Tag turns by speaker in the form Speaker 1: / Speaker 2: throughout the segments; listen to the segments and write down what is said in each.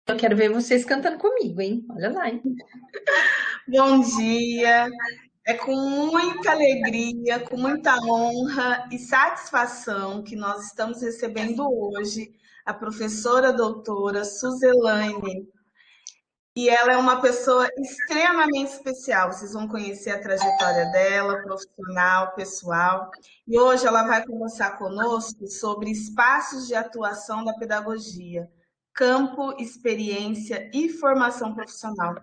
Speaker 1: Eu quero ver vocês cantando comigo, hein? Olha lá, hein?
Speaker 2: Bom dia. É com muita alegria, com muita honra e satisfação que nós estamos recebendo hoje a professora doutora Suzelaine. E ela é uma pessoa extremamente especial. Vocês vão conhecer a trajetória dela, profissional, pessoal. E hoje ela vai conversar conosco sobre espaços de atuação da pedagogia, campo, experiência e formação profissional.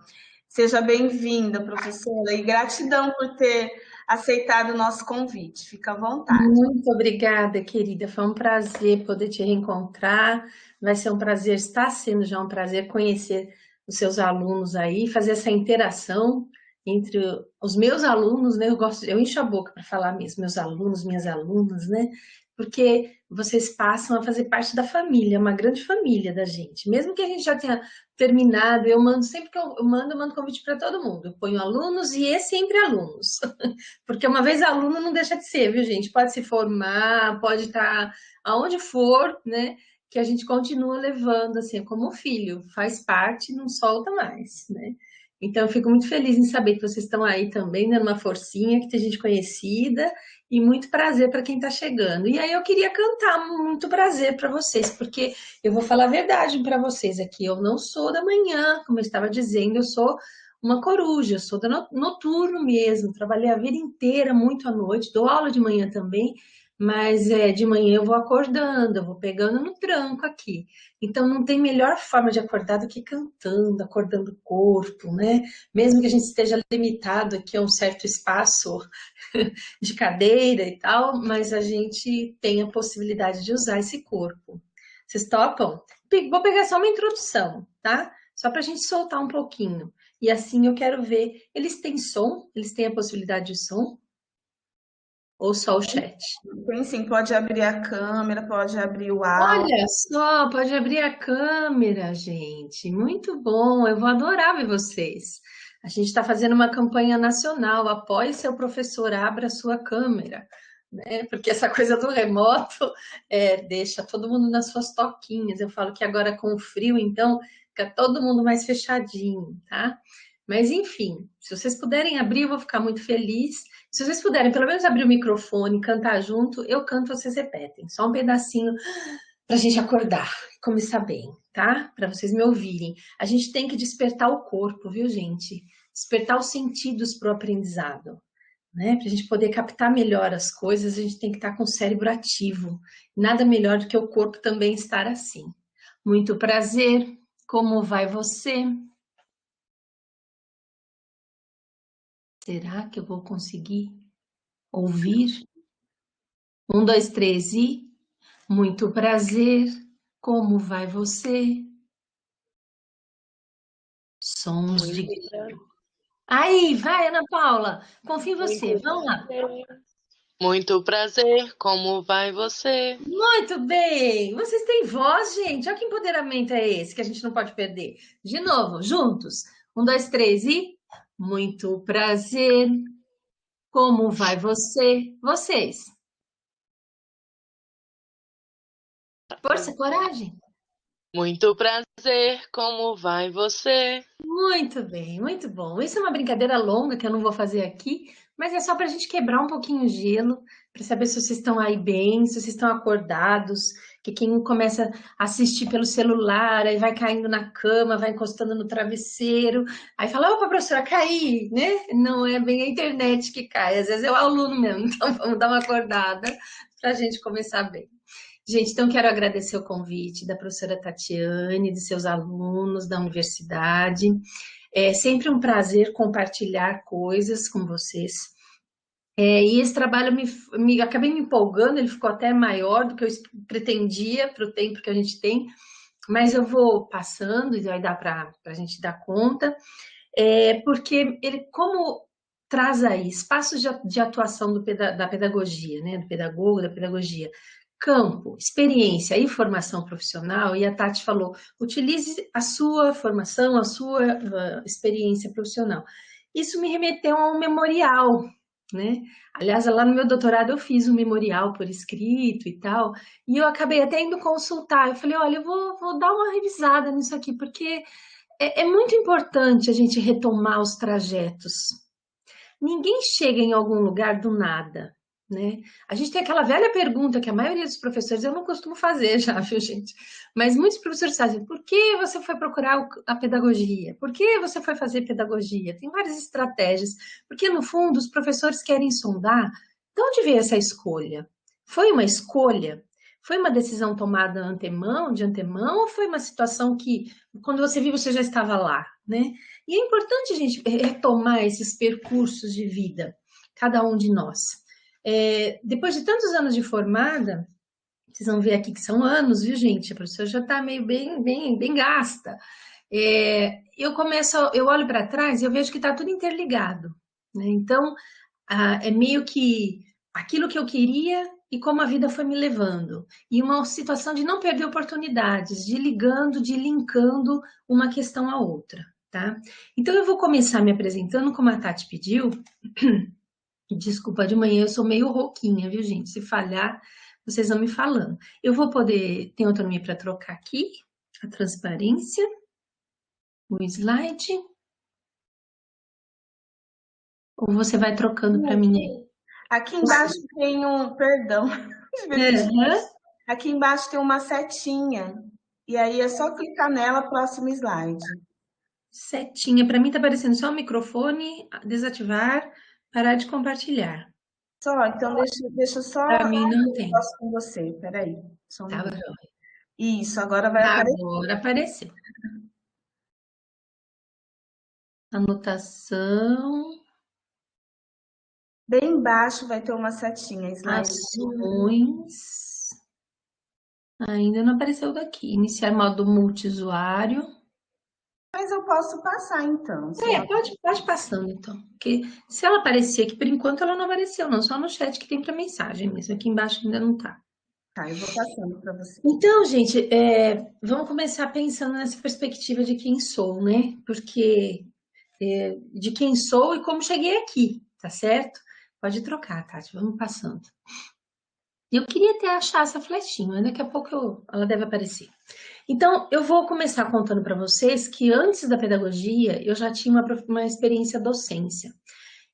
Speaker 2: Seja bem-vinda, professora, e gratidão por ter aceitado o nosso convite. Fica à vontade.
Speaker 1: Muito obrigada, querida. Foi um prazer poder te reencontrar. Vai ser um prazer, está sendo já um prazer conhecer os seus alunos aí, fazer essa interação entre os meus alunos, né? Eu encho a boca para falar mesmo, meus alunos, minhas alunas, né? Porque vocês passam a fazer parte da família, uma grande família da gente. Mesmo que a gente já tenha terminado, eu mando sempre que eu mando convite para todo mundo. Eu ponho alunos e é sempre alunos. Porque uma vez aluno não deixa de ser, viu, gente? Pode se formar, pode estar aonde for, né? Que a gente continua levando, assim, como filho, faz parte, não solta mais, né? Então, eu fico muito feliz em saber que vocês estão aí também, dando uma forcinha, que tem gente conhecida, e muito prazer para quem está chegando. E aí, eu queria cantar muito prazer para vocês, porque eu vou falar a verdade para vocês aqui, eu não sou da manhã, como eu estava dizendo, eu sou uma coruja, eu sou da noturno mesmo, trabalhei a vida inteira, muito à noite, dou aula de manhã também, mas de manhã eu vou acordando, eu vou pegando no tranco aqui. Então não tem melhor forma de acordar do que cantando, acordando o corpo, né? Mesmo que a gente esteja limitado aqui a um certo espaço de cadeira e tal, mas a gente tem a possibilidade de usar esse corpo. Vocês topam? Vou pegar só uma introdução, tá? Só para a gente soltar um pouquinho. E assim eu quero ver. Eles têm som? Eles têm a possibilidade de som? Ou só o chat?
Speaker 2: Tem sim, pode abrir a câmera, pode abrir o áudio.
Speaker 1: Olha só, pode abrir a câmera, gente. Muito bom, eu vou adorar ver vocês. A gente está fazendo uma campanha nacional. Apoie seu professor, abra sua câmera, né? Porque essa coisa do remoto deixa todo mundo nas suas toquinhas. Eu falo que agora com o frio, então, fica todo mundo mais fechadinho, tá? Mas enfim, se vocês puderem abrir, eu vou ficar muito feliz. Se vocês puderem, pelo menos abrir o microfone, cantar junto, eu canto, vocês repetem. Só um pedacinho para a gente acordar, começar bem, tá? Para vocês me ouvirem. A gente tem que despertar o corpo, viu, gente? Despertar os sentidos para o aprendizado, né? Para a gente poder captar melhor as coisas, a gente tem que estar com o cérebro ativo. Nada melhor do que o corpo também estar assim. Muito prazer. Como vai você? Será que eu vou conseguir ouvir? Um, dois, três e muito prazer. Como vai você? Sons de.
Speaker 3: Muito, pra-
Speaker 1: Aí, vai, Ana Paula. Confio em você.
Speaker 3: muito
Speaker 1: Vamos lá.
Speaker 3: prazer. Muito prazer, como vai você?
Speaker 1: Muito bem. Vocês têm voz, gente. Olha que empoderamento é esse que a gente não pode perder. De novo, juntos. Um, dois, três e muito prazer. Como vai você? Vocês. Força, coragem.
Speaker 3: Muito prazer, como vai você?
Speaker 1: Muito bem, muito bom. Isso é uma brincadeira longa que eu não vou fazer aqui, mas é só para a gente quebrar um pouquinho o gelo, para saber se vocês estão aí bem, se vocês estão acordados, que quem começa a assistir pelo celular, aí vai caindo na cama, vai encostando no travesseiro, aí fala, opa, professora, caí, né? Não é bem a internet que cai, às vezes é o aluno mesmo, então vamos dar uma acordada para a gente começar bem. Gente, então quero agradecer o convite da professora Tatiane, de seus alunos da universidade. É sempre um prazer compartilhar coisas com vocês. E esse trabalho acabei me empolgando, ele ficou até maior do que eu pretendia para o tempo que a gente tem, mas eu vou passando e vai dar para a gente dar conta, porque ele, como traz aí espaços de atuação da pedagogia, né, do pedagogo, da pedagogia, campo, experiência e formação profissional, e a Tati falou, utilize a sua formação, a sua experiência profissional. Isso me remeteu a um memorial né? Aliás, lá no meu doutorado eu fiz um memorial por escrito e tal, e eu acabei até indo consultar. Eu falei, olha, eu vou dar uma revisada nisso aqui, porque é muito importante a gente retomar os trajetos. Ninguém chega em algum lugar do nada, né? A gente tem aquela velha pergunta que a maioria dos professores, eu não costumo fazer já, viu, gente? Mas muitos professores fazem, por que você foi procurar a pedagogia? Por que você foi fazer pedagogia? Tem várias estratégias, porque no fundo os professores querem sondar de onde veio essa escolha. Foi uma escolha? Foi uma decisão tomada de antemão, ou foi uma situação que, quando você viu, você já estava lá, né? E é importante a gente retomar esses percursos de vida, cada um de nós. Depois de tantos anos de formada, vocês vão ver aqui que são anos, viu, gente? A professora já está meio bem gasta. Eu olho para trás e eu vejo que está tudo interligado, né? Então, é meio que aquilo que eu queria e como a vida foi me levando. E uma situação de não perder oportunidades, de ligando, de linkando uma questão à outra, tá? Então, eu vou começar me apresentando como a Tati pediu. Desculpa, de manhã eu sou meio rouquinha, viu, gente? Se falhar, vocês vão me falando. Eu vou poder ter autonomia para trocar aqui a transparência, o slide. Ou você vai trocando para mim aí?
Speaker 2: Aqui embaixo tem um, perdão. Aqui embaixo tem uma setinha. E aí é só clicar nela, próximo slide.
Speaker 1: Setinha, para mim está aparecendo só o microfone, desativar, parar de compartilhar.
Speaker 2: Só, então deixa só.
Speaker 1: Para mim não tem.
Speaker 2: Posso com você, peraí.
Speaker 1: Tá,
Speaker 2: isso, agora vai aparecer.
Speaker 1: Agora apareceu. Anotação.
Speaker 2: Bem embaixo vai ter uma setinha. Slide.
Speaker 1: Ações. Ainda não apareceu daqui. Iniciar modo multiusuário.
Speaker 2: Mas eu posso passar, então.
Speaker 1: Pode passando, então. Porque se ela aparecer aqui, por enquanto ela não apareceu, não. Só no chat que tem para mensagem, mas aqui embaixo ainda não tá.
Speaker 2: Tá, eu vou passando para você.
Speaker 1: Então, gente, vamos começar pensando nessa perspectiva de quem sou, né? Porque de quem sou e como cheguei aqui, tá certo? Pode trocar, Tati, vamos passando. Eu queria até achar essa flechinha, mas daqui a pouco ela deve aparecer. Então, eu vou começar contando para vocês que antes da pedagogia, eu já tinha uma experiência docência.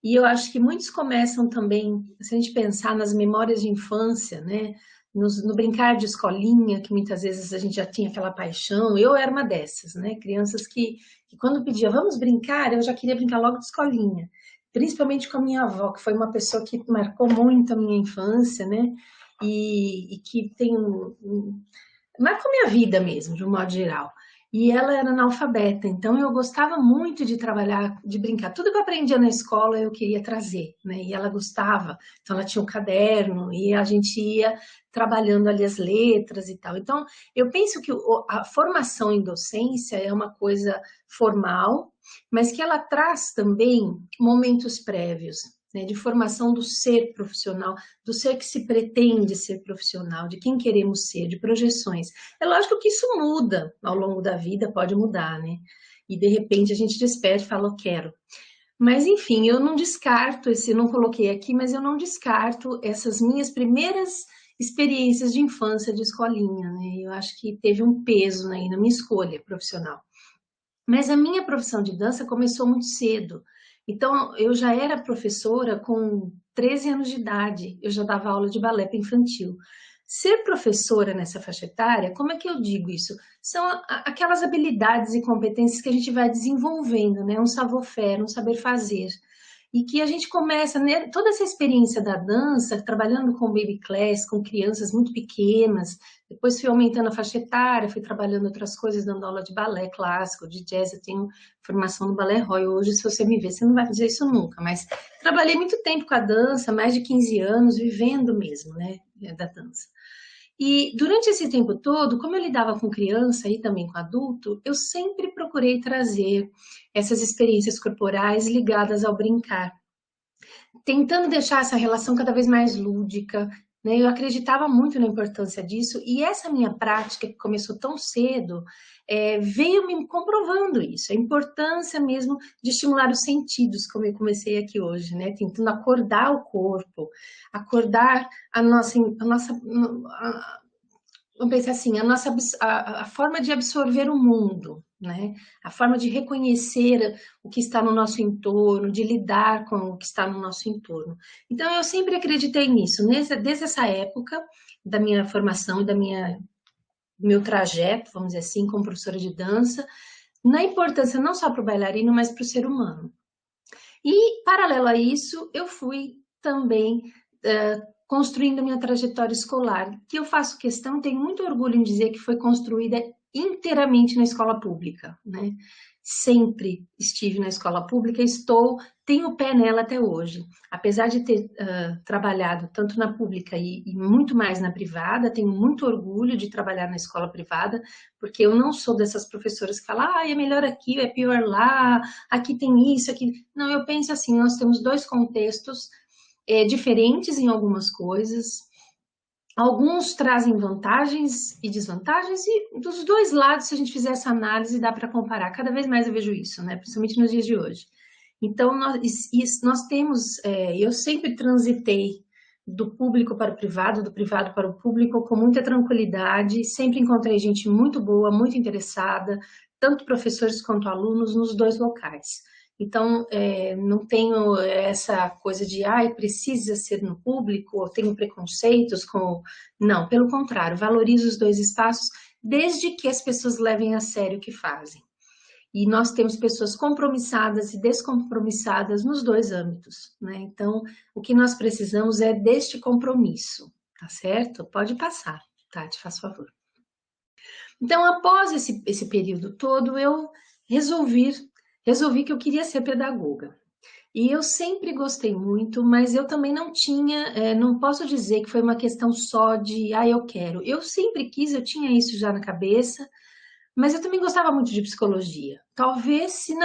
Speaker 1: E eu acho que muitos começam também, se a gente pensar nas memórias de infância, né? No brincar de escolinha, que muitas vezes a gente já tinha aquela paixão. Eu era uma dessas, né? Crianças que quando pedia, vamos brincar, eu já queria brincar logo de escolinha. Principalmente com a minha avó, que foi uma pessoa que marcou muito a minha infância, né? E que tem marcou minha vida mesmo, de um modo geral. E ela era analfabeta, então eu gostava muito de trabalhar, de brincar. Tudo que eu aprendia na escola eu queria trazer, né? E ela gostava, então ela tinha um caderno e a gente ia trabalhando ali as letras e tal. Então, eu penso que a formação em docência é uma coisa formal, mas que ela traz também momentos prévios, né, de formação do ser profissional, do ser que se pretende ser profissional, de quem queremos ser, de projeções. É lógico que isso muda ao longo da vida, pode mudar, né? E de repente a gente desperta e fala, eu quero. Mas enfim, eu não descarto, não coloquei aqui, mas eu não descarto essas minhas primeiras experiências de infância de escolinha, né? Eu acho que teve um peso aí na minha escolha profissional. Mas a minha profissão de dança começou muito cedo. Então, eu já era professora com 13 anos de idade, eu já dava aula de balé para infantil. Ser professora nessa faixa etária, como é que eu digo isso? São aquelas habilidades e competências que a gente vai desenvolvendo, né? Um savoir-faire, um saber fazer. E que a gente começa, né, toda essa experiência da dança, trabalhando com baby class, com crianças muito pequenas, depois fui aumentando a faixa etária, fui trabalhando outras coisas, dando aula de balé clássico, de jazz, eu tenho formação no Balé Royal. Hoje, se você me ver, você não vai dizer isso nunca, mas trabalhei muito tempo com a dança, mais de 15 anos, vivendo mesmo, né, da dança. E durante esse tempo todo, como eu lidava com criança e também com adulto, eu sempre procurei trazer essas experiências corporais ligadas ao brincar, tentando deixar essa relação cada vez mais lúdica, né? Eu acreditava muito na importância disso, e essa minha prática, que começou tão cedo, veio me comprovando isso, a importância mesmo de estimular os sentidos, como eu comecei aqui hoje, né? Tentando acordar o corpo, acordar vamos pensar assim, a forma de absorver o mundo, né? A forma de reconhecer o que está no nosso entorno, de lidar com o que está no nosso entorno. Então, eu sempre acreditei nisso, desde essa época da minha formação e do meu trajeto, vamos dizer assim, como professora de dança, na importância não só para o bailarino, mas para o ser humano. E, paralelo a isso, eu fui também construindo minha trajetória escolar, que eu faço questão, tenho muito orgulho em dizer que foi construída inteiramente na escola pública, né? Sempre estive na escola pública, tenho o pé nela até hoje. Apesar de ter trabalhado tanto na pública e muito mais na privada, tenho muito orgulho de trabalhar na escola privada, porque eu não sou dessas professoras que falam, é melhor aqui, é pior lá, aqui tem isso, aqui... Não, eu penso assim, nós temos dois contextos diferentes em algumas coisas, alguns trazem vantagens e desvantagens, e dos dois lados, se a gente fizer essa análise, dá para comparar. Cada vez mais eu vejo isso, né? Principalmente nos dias de hoje. Então, nós temos, eu sempre transitei do público para o privado, do privado para o público, com muita tranquilidade, sempre encontrei gente muito boa, muito interessada, tanto professores quanto alunos, nos dois locais. Então, não tenho essa coisa de, precisa ser no público, ou tenho preconceitos com... Não, pelo contrário, valorizo os dois espaços, desde que as pessoas levem a sério o que fazem. E nós temos pessoas compromissadas e descompromissadas nos dois âmbitos, né? Então, o que nós precisamos é deste compromisso, tá certo? Pode passar, tá? Te faço favor. Então, após esse período todo, eu resolvi que eu queria ser pedagoga. E eu sempre gostei muito, mas eu também não tinha, não posso dizer que foi uma questão só de, eu quero. Eu sempre quis, eu tinha isso já na cabeça, mas eu também gostava muito de psicologia. Talvez se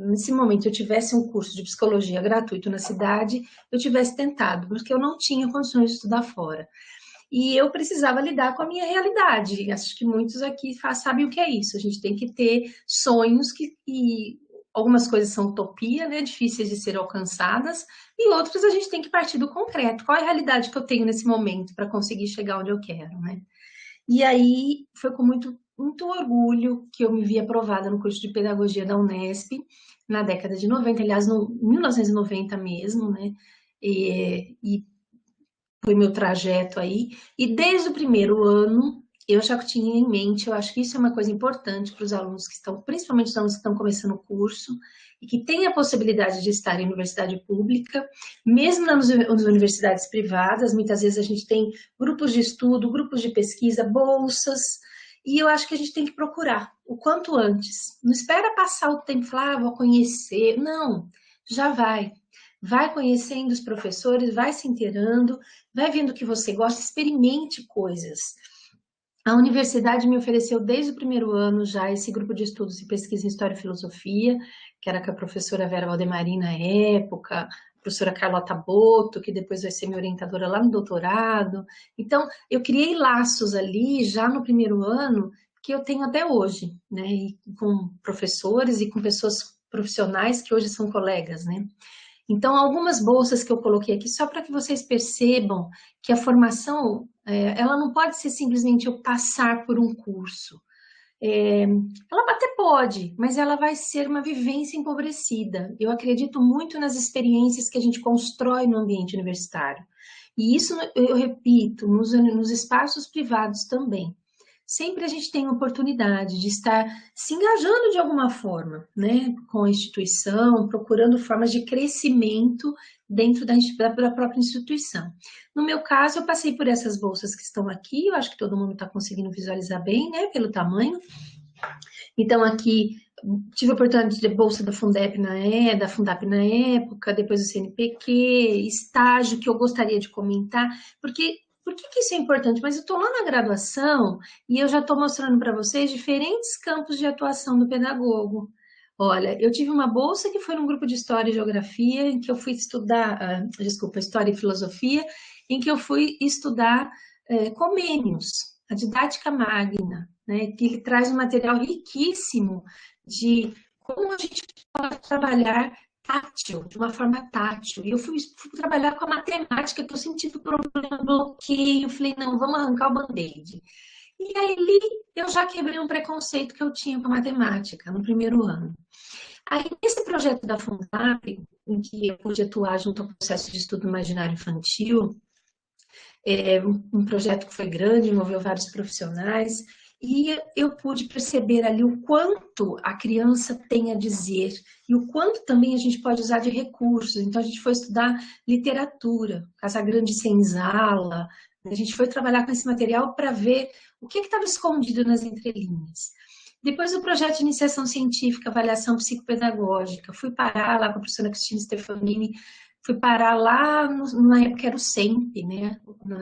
Speaker 1: nesse momento eu tivesse um curso de psicologia gratuito na cidade, eu tivesse tentado, porque eu não tinha condições de estudar fora. E eu precisava lidar com a minha realidade. Acho que muitos aqui sabem o que é isso. A gente tem que ter sonhos e algumas coisas são utopia, né, difíceis de ser alcançadas, e outras a gente tem que partir do concreto. Qual é a realidade que eu tenho nesse momento para conseguir chegar onde eu quero, né? E aí foi com muito, muito orgulho que eu me vi aprovada no curso de pedagogia da Unesp, na década de 90, aliás, no 1990 mesmo, né? E foi meu trajeto aí, e desde o primeiro ano eu já tinha em mente, eu acho que isso é uma coisa importante para os alunos que estão, principalmente os alunos que estão começando o curso, e que têm a possibilidade de estar em universidade pública, mesmo nas universidades privadas, muitas vezes a gente tem grupos de estudo, grupos de pesquisa, bolsas, e eu acho que a gente tem que procurar o quanto antes. Não espera passar o tempo e falar, vou conhecer. Não, já vai. Vai conhecendo os professores, vai se inteirando, vai vendo o que você gosta, experimente coisas. A universidade me ofereceu desde o primeiro ano já esse grupo de estudos e pesquisa em História e Filosofia, que era com a professora Vera Valdemari na época, a professora Carlota Boto, que depois vai ser minha orientadora lá no doutorado. Então, eu criei laços ali já no primeiro ano que eu tenho até hoje, né? E com professores e com pessoas profissionais que hoje são colegas, né? Então, algumas bolsas que eu coloquei aqui, só para que vocês percebam que a formação, ela não pode ser simplesmente eu passar por um curso. Ela até pode, mas ela vai ser uma vivência empobrecida. Eu acredito muito nas experiências que a gente constrói no ambiente universitário. E isso, eu repito, nos espaços privados também. Sempre a gente tem a oportunidade de estar se engajando de alguma forma, né, com a instituição, procurando formas de crescimento dentro da própria instituição. No meu caso, eu passei por essas bolsas que estão aqui, eu acho que todo mundo está conseguindo visualizar bem, né, pelo tamanho. Então, aqui, tive a oportunidade de ter bolsa da Fundap da Fundap na época, depois do CNPq, estágio que eu gostaria de comentar, porque... Por que isso é importante? Mas eu estou lá na graduação e eu já estou mostrando para vocês diferentes campos de atuação do pedagogo. Olha, eu tive uma bolsa que foi num grupo de História e Geografia, em que eu fui estudar, História e Filosofia, em que eu fui estudar Comênios, a didática magna, né, que ele traz um material riquíssimo de como a gente pode trabalhar tátil, de uma forma tátil. E eu fui trabalhar com a matemática, que eu senti o problema, bloqueio, falei, não, vamos arrancar o band-aid. E aí eu já quebrei um preconceito que eu tinha com a matemática no primeiro ano. Aí, nesse projeto da Fundap, em que eu pude atuar junto ao processo de estudo imaginário infantil, um projeto que foi grande, envolveu vários profissionais, e eu pude perceber ali o quanto a criança tem a dizer e o quanto também a gente pode usar de recursos. Então, a gente foi estudar literatura, Casagrande Senzala, a gente foi trabalhar com esse material para ver o que estava escondido nas entrelinhas. Depois do projeto de iniciação científica, avaliação psicopedagógica, fui parar lá com a professora Cristina Stefanini, fui parar lá, na época era o SEMP, né?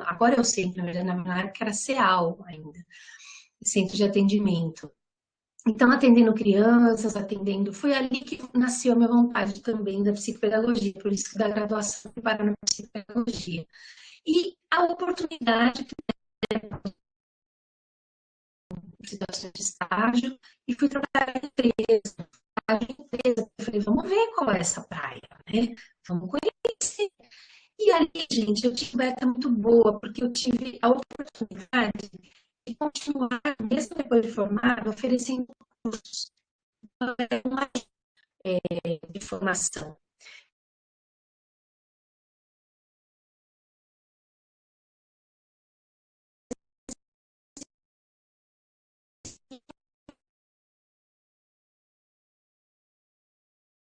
Speaker 1: Agora é o SEMP, na verdade, na época era CEAL ainda, Centro de Atendimento. Então, atendendo crianças, foi ali que nasceu a minha vontade também da psicopedagogia, por isso que da graduação fui parar na psicopedagogia. E a oportunidade de situação de estágio, e fui trabalhar em empresa. Eu falei, vamos ver qual é essa praia, né? Vamos conhecer. E ali, gente, eu tive uma meta muito boa, porque eu tive a oportunidade de continuar, mesmo depois de formado, oferecendo cursos de formação.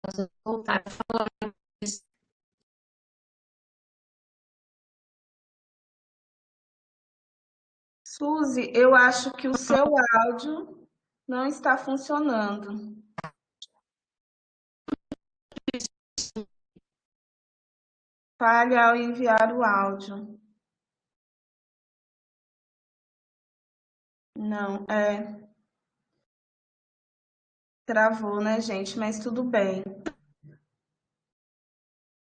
Speaker 1: Nós vamos voltar a falar.
Speaker 2: Suzy, eu acho que o seu áudio não está funcionando. Falha ao enviar o áudio. Não, travou, né, gente? Mas tudo bem.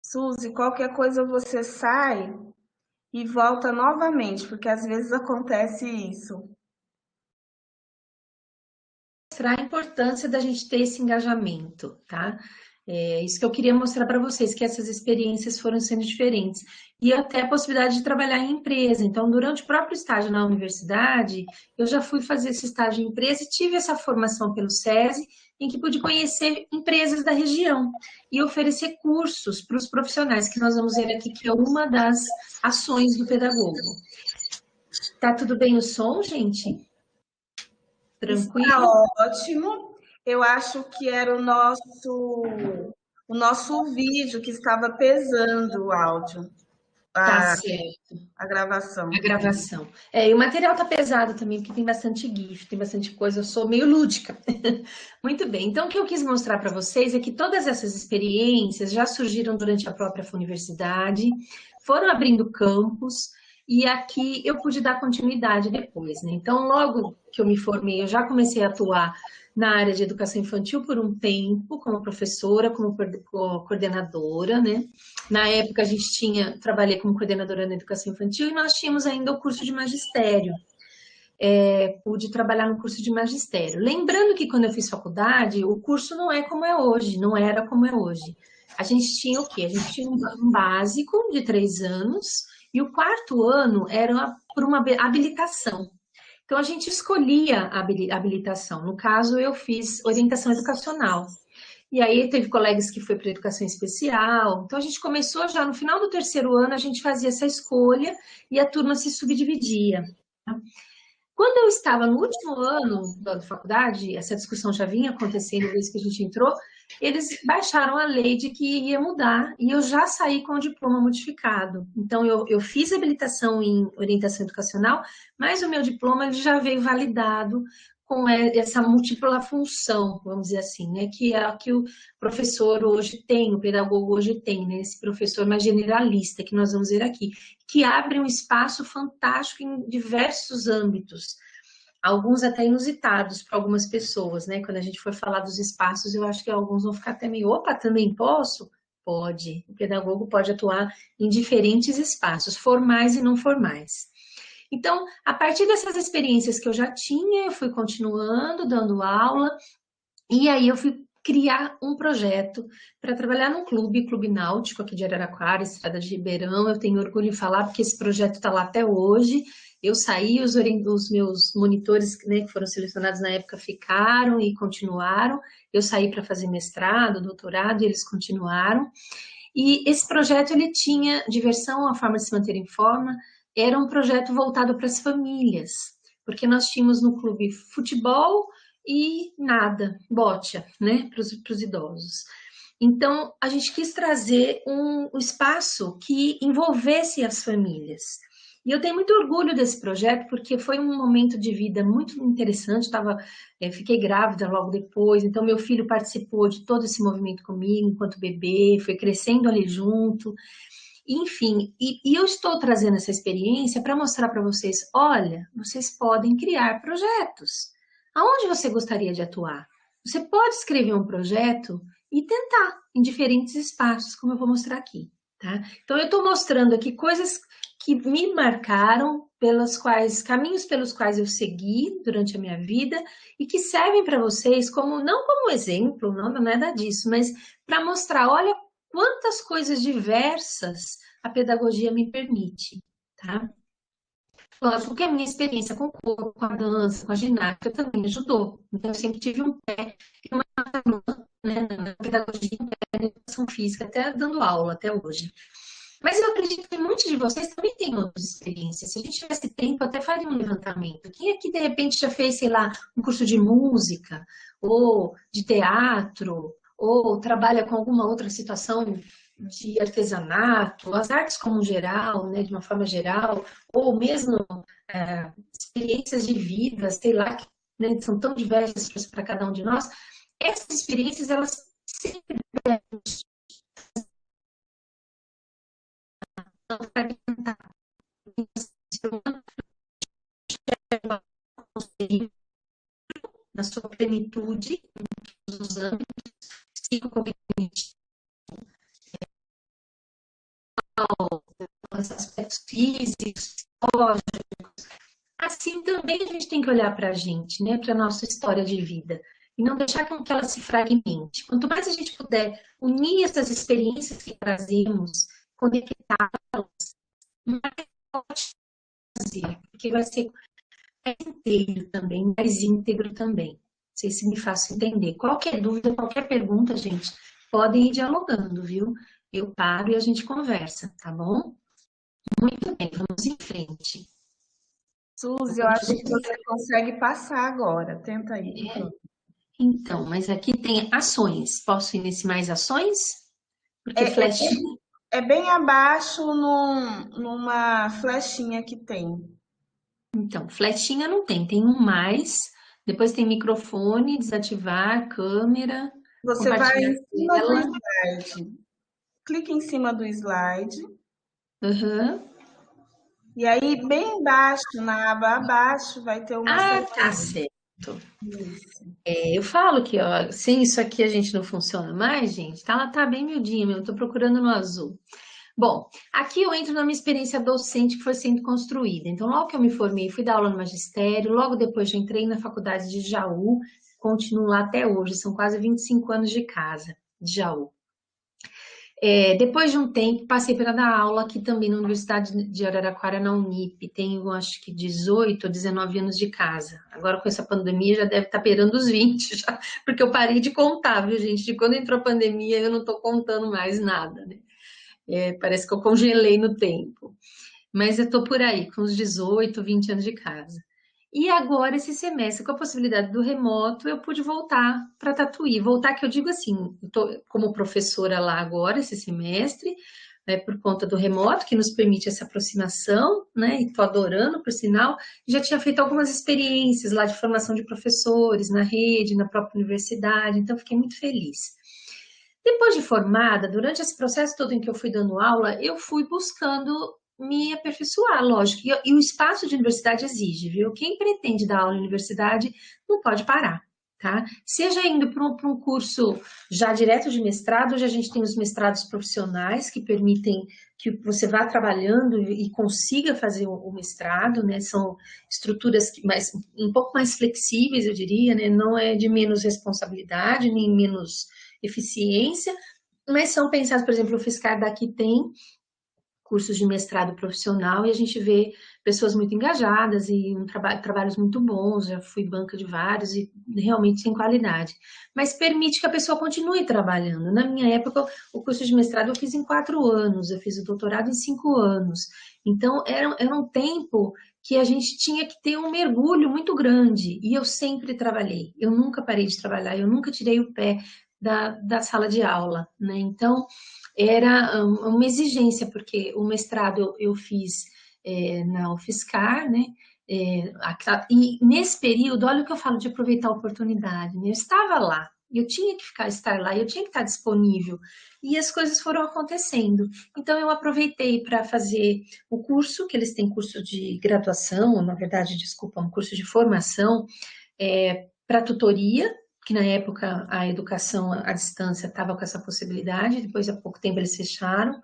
Speaker 2: Suzy, qualquer coisa você sai e volta novamente, porque às vezes acontece isso.
Speaker 1: Mostrar a importância da gente ter esse engajamento, tá? É isso que eu queria mostrar para vocês, que essas experiências foram sendo diferentes. E até a possibilidade de trabalhar em empresa. Então, durante o próprio estágio na universidade, eu já fui fazer esse estágio em empresa e tive essa formação pelo SESI, em que pude conhecer empresas da região e oferecer cursos para os profissionais, que nós vamos ver aqui, que é uma das ações do pedagogo. Tá tudo bem o som, gente? Tranquilo?
Speaker 2: Está ótimo. Eu acho que era o nosso vídeo que estava pesando o áudio,
Speaker 1: Tá certo.
Speaker 2: a gravação.
Speaker 1: A gravação. E o material tá pesado também, porque tem bastante GIF, tem bastante coisa, eu sou meio lúdica. Muito bem, então o que eu quis mostrar para vocês é que todas essas experiências já surgiram durante a própria universidade, foram abrindo campos, e aqui eu pude dar continuidade depois, né? Então, logo que eu me formei, eu já comecei a atuar na área de educação infantil por um tempo, como professora, como coordenadora, né? Na época a gente trabalhei como coordenadora na educação infantil e nós tínhamos ainda o curso de magistério. Pude trabalhar no curso de magistério. Lembrando que quando eu fiz faculdade, o curso não é como é hoje, não era como é hoje. A gente tinha o quê? A gente tinha um básico de 3 anos e o 4º ano era por uma habilitação. Então, a gente escolhia a habilitação. No caso, eu fiz orientação educacional. E aí, teve colegas que foi para educação especial. Então, a gente começou já no final do 3º ano, a gente fazia essa escolha e a turma se subdividia. Tá? Quando eu estava no último ano da faculdade, essa discussão já vinha acontecendo desde que a gente entrou, eles baixaram a lei de que ia mudar e eu já saí com o diploma modificado. Então, eu fiz habilitação em orientação educacional, mas o meu diploma ele já veio validado com essa múltipla função, vamos dizer assim, né? Que é a que o professor hoje tem, o pedagogo hoje tem, né? Esse professor mais generalista que nós vamos ver aqui, que abre um espaço fantástico em diversos âmbitos, alguns até inusitados para algumas pessoas, né? Quando a gente for falar dos espaços, eu acho que alguns vão ficar até meio, opa, também posso? Pode. O pedagogo pode atuar em diferentes espaços, formais e não formais. Então, a partir dessas experiências que eu já tinha, eu fui continuando dando aula, e aí eu fui criar um projeto para trabalhar num clube náutico aqui de Araraquara, Estrada de Ribeirão. Eu tenho orgulho de falar porque esse projeto está lá até hoje. Eu saí, os meus monitores, né, que foram selecionados na época ficaram e continuaram. Eu saí para fazer mestrado, doutorado, e eles continuaram. E esse projeto, ele tinha diversão, a forma de se manter em forma, era um projeto voltado para as famílias, porque nós tínhamos no clube futebol e nada, bocha, né, para os idosos. Então, a gente quis trazer um espaço que envolvesse as famílias. E eu tenho muito orgulho desse projeto, porque foi um momento de vida muito interessante. Fiquei grávida logo depois, então meu filho participou de todo esse movimento comigo, enquanto bebê, foi crescendo ali junto. Enfim, e eu estou trazendo essa experiência para mostrar para vocês, olha, vocês podem criar projetos. Aonde você gostaria de atuar? Você pode escrever um projeto e tentar em diferentes espaços, como eu vou mostrar aqui, tá? Então, eu estou mostrando aqui coisas que me marcaram, caminhos pelos quais eu segui durante a minha vida e que servem para vocês não como exemplo, não é nada disso, mas para mostrar, olha quantas coisas diversas a pedagogia me permite, tá? Lógico que a minha experiência com o corpo, com a dança, com a ginástica também ajudou. Então, eu sempre tive um pé e uma mão, né, na pedagogia, na educação física, até dando aula até hoje. Mas eu acredito que muitos de vocês também têm outras experiências. Se a gente tivesse tempo, até faria um levantamento. Quem aqui, de repente, já fez, sei lá, um curso de música, ou de teatro, ou trabalha com alguma outra situação de artesanato, as artes como geral, né, de uma forma geral, ou mesmo experiências de vida, sei lá, que, né, são tão diversas para cada um de nós. Essas experiências, elas sempre na sua plenitude, nos âmbitos psicocognitivo, os aspectos físicos, psicológicos. Assim também a gente tem que olhar para a gente, né, para a nossa história de vida, e não deixar com que ela se fragmente. Quanto mais a gente puder unir essas experiências que trazemos, conectá-las, mais pode fazer, porque vai ser mais inteiro também, mais íntegro também. Não sei se me faço entender. Qualquer dúvida, qualquer pergunta, gente, podem ir dialogando, viu? Eu paro e a gente conversa, tá bom? Muito bem, vamos em frente.
Speaker 2: Suzy, eu acho que você consegue passar agora. Tenta aí.
Speaker 1: Então, mas aqui tem ações. Posso ir nesse mais ações? Porque flechinha...
Speaker 2: É bem abaixo numa flechinha que tem.
Speaker 1: Então, flechinha não tem. Tem um mais. Depois tem microfone, desativar, câmera.
Speaker 2: Você vai em cima do slide. Clique em cima do slide.
Speaker 1: Uhum.
Speaker 2: E aí, bem embaixo, na aba abaixo, vai ter uma seção.
Speaker 1: Tá certo. Eu falo que, ó, sem isso aqui a gente não funciona mais, gente. Ela tá bem miudinha mesmo, tô procurando no azul. Bom, aqui eu entro na minha experiência docente que foi sendo construída. Então, logo que eu me formei, fui dar aula no magistério, logo depois já entrei na faculdade de Jaú, continuo lá até hoje, são quase 25 anos de casa, de Jaú. Depois de um tempo, passei para dar aula aqui também na Universidade de Araraquara, na Unip. Tenho, acho que 18 ou 19 anos de casa. Agora, com essa pandemia, já deve estar beirando os 20, já, porque eu parei de contar, viu, gente? De quando entrou a pandemia, eu não estou contando mais nada, né? Parece que eu congelei no tempo. Mas eu estou por aí, com uns 18, 20 anos de casa. E agora, esse semestre, com a possibilidade do remoto, eu pude voltar para Tatuí. Voltar, que eu digo assim, eu estou como professora lá agora, esse semestre, né, por conta do remoto, que nos permite essa aproximação, né? E estou adorando, por sinal. Já tinha feito algumas experiências lá de formação de professores, na rede, na própria universidade, então fiquei muito feliz. Depois de formada, durante esse processo todo em que eu fui dando aula, eu fui buscando me aperfeiçoar, lógico. E o espaço de universidade exige, viu? Quem pretende dar aula em universidade não pode parar. tá? Seja indo para um curso já direto de mestrado, hoje a gente tem os mestrados profissionais que permitem que você vá trabalhando e consiga fazer o mestrado, né? São estruturas um pouco mais flexíveis, eu diria, né? Não é de menos responsabilidade, nem menos eficiência, mas são pensados, por exemplo, o Fiscar daqui tem cursos de mestrado profissional e a gente vê pessoas muito engajadas e trabalhos muito bons, já fui banca de vários e realmente tem qualidade. Mas permite que a pessoa continue trabalhando. Na minha época, o curso de mestrado eu fiz em 4 anos, eu fiz o doutorado em 5 anos. Então, era um tempo que a gente tinha que ter um mergulho muito grande e eu sempre trabalhei. Eu nunca parei de trabalhar, eu nunca tirei o pé da sala de aula, né? Então, era uma exigência, porque o mestrado eu fiz na UFSCar, né? E nesse período, olha o que eu falo de aproveitar a oportunidade, né? Eu estava lá, eu tinha que estar lá, eu tinha que estar disponível, e as coisas foram acontecendo. Então, eu aproveitei para fazer o curso, que eles têm curso de graduação, ou, na verdade, desculpa, um curso de formação para tutoria, que na época a educação à distância estava com essa possibilidade, depois há pouco tempo eles fecharam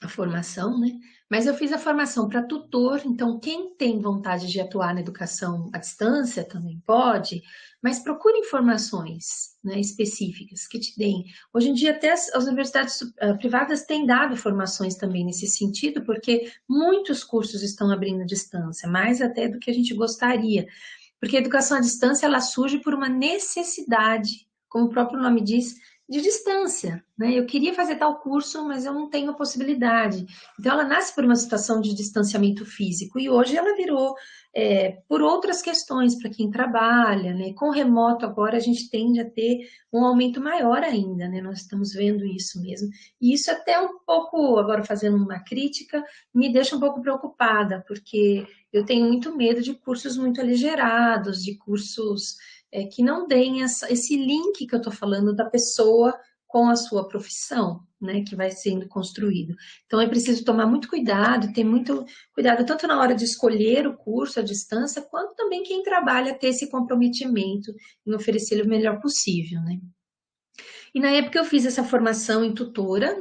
Speaker 1: a formação, né? Mas eu fiz a formação para tutor, então quem tem vontade de atuar na educação à distância também pode, mas procure informações, né, específicas que te deem. Hoje em dia até as universidades privadas têm dado formações também nesse sentido, porque muitos cursos estão abrindo à distância, mais até do que a gente gostaria. Porque a educação à distância, ela surge por uma necessidade, como o próprio nome diz, de distância, né? Eu queria fazer tal curso, mas eu não tenho a possibilidade. Então, ela nasce por uma situação de distanciamento físico e hoje ela virou por outras questões para quem trabalha, né? Com remoto agora a gente tende a ter um aumento maior ainda, né? Nós estamos vendo isso mesmo. E isso até um pouco, agora fazendo uma crítica, me deixa um pouco preocupada, porque eu tenho muito medo de cursos muito aligerados, de cursos que não deem esse link que eu estou falando da pessoa com a sua profissão, né, que vai sendo construído. Então, é preciso tomar muito cuidado, ter muito cuidado tanto na hora de escolher o curso à distância, quanto também quem trabalha ter esse comprometimento em oferecer o melhor possível, né. E na época eu fiz essa formação em tutora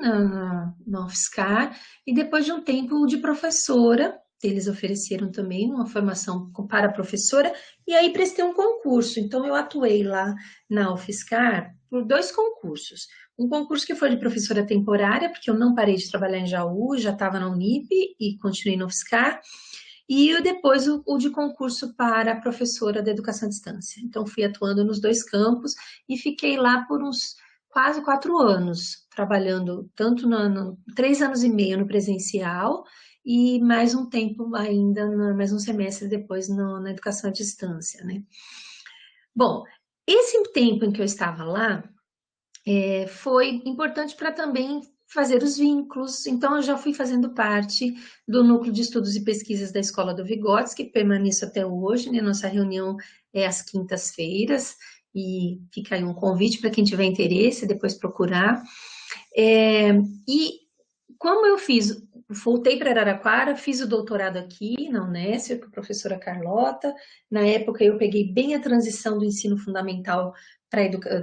Speaker 1: na UFSCar, e depois de um tempo de professora, eles ofereceram também uma formação para professora, e aí prestei um concurso. Então eu atuei lá na UFSCar por 2 concursos. Um concurso que foi de professora temporária, porque eu não parei de trabalhar em Jaú, já estava na Unip e continuei na UFSCar, e depois o de concurso para professora da educação à distância. Então fui atuando nos 2 campos e fiquei lá por uns quase 4 anos, trabalhando tanto 3 anos e meio no presencial e mais um tempo ainda, mais um semestre depois na educação à distância, né? Bom, esse tempo em que eu estava lá foi importante para também fazer os vínculos, então eu já fui fazendo parte do Núcleo de Estudos e Pesquisas da Escola do Vigotes, que permaneço até hoje, né? Nossa reunião é às quintas-feiras, e fica aí um convite para quem tiver interesse, depois procurar. E como eu voltei para Araraquara, fiz o doutorado aqui na Unesp, com a professora Carlota. Na época eu peguei bem a transição do ensino fundamental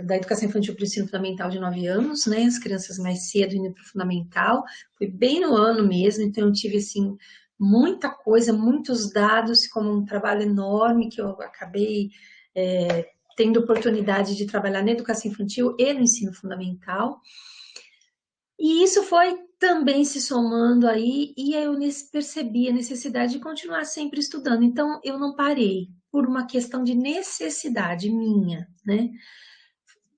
Speaker 1: da educação infantil para o ensino fundamental de 9 anos, né? As crianças mais cedo indo para o fundamental. Foi bem no ano mesmo, então eu tive assim muita coisa, muitos dados, como um trabalho enorme que eu acabei tendo oportunidade de trabalhar na educação infantil e no ensino fundamental. E isso foi também se somando aí, e eu percebi a necessidade de continuar sempre estudando. Então, eu não parei, por uma questão de necessidade minha, né?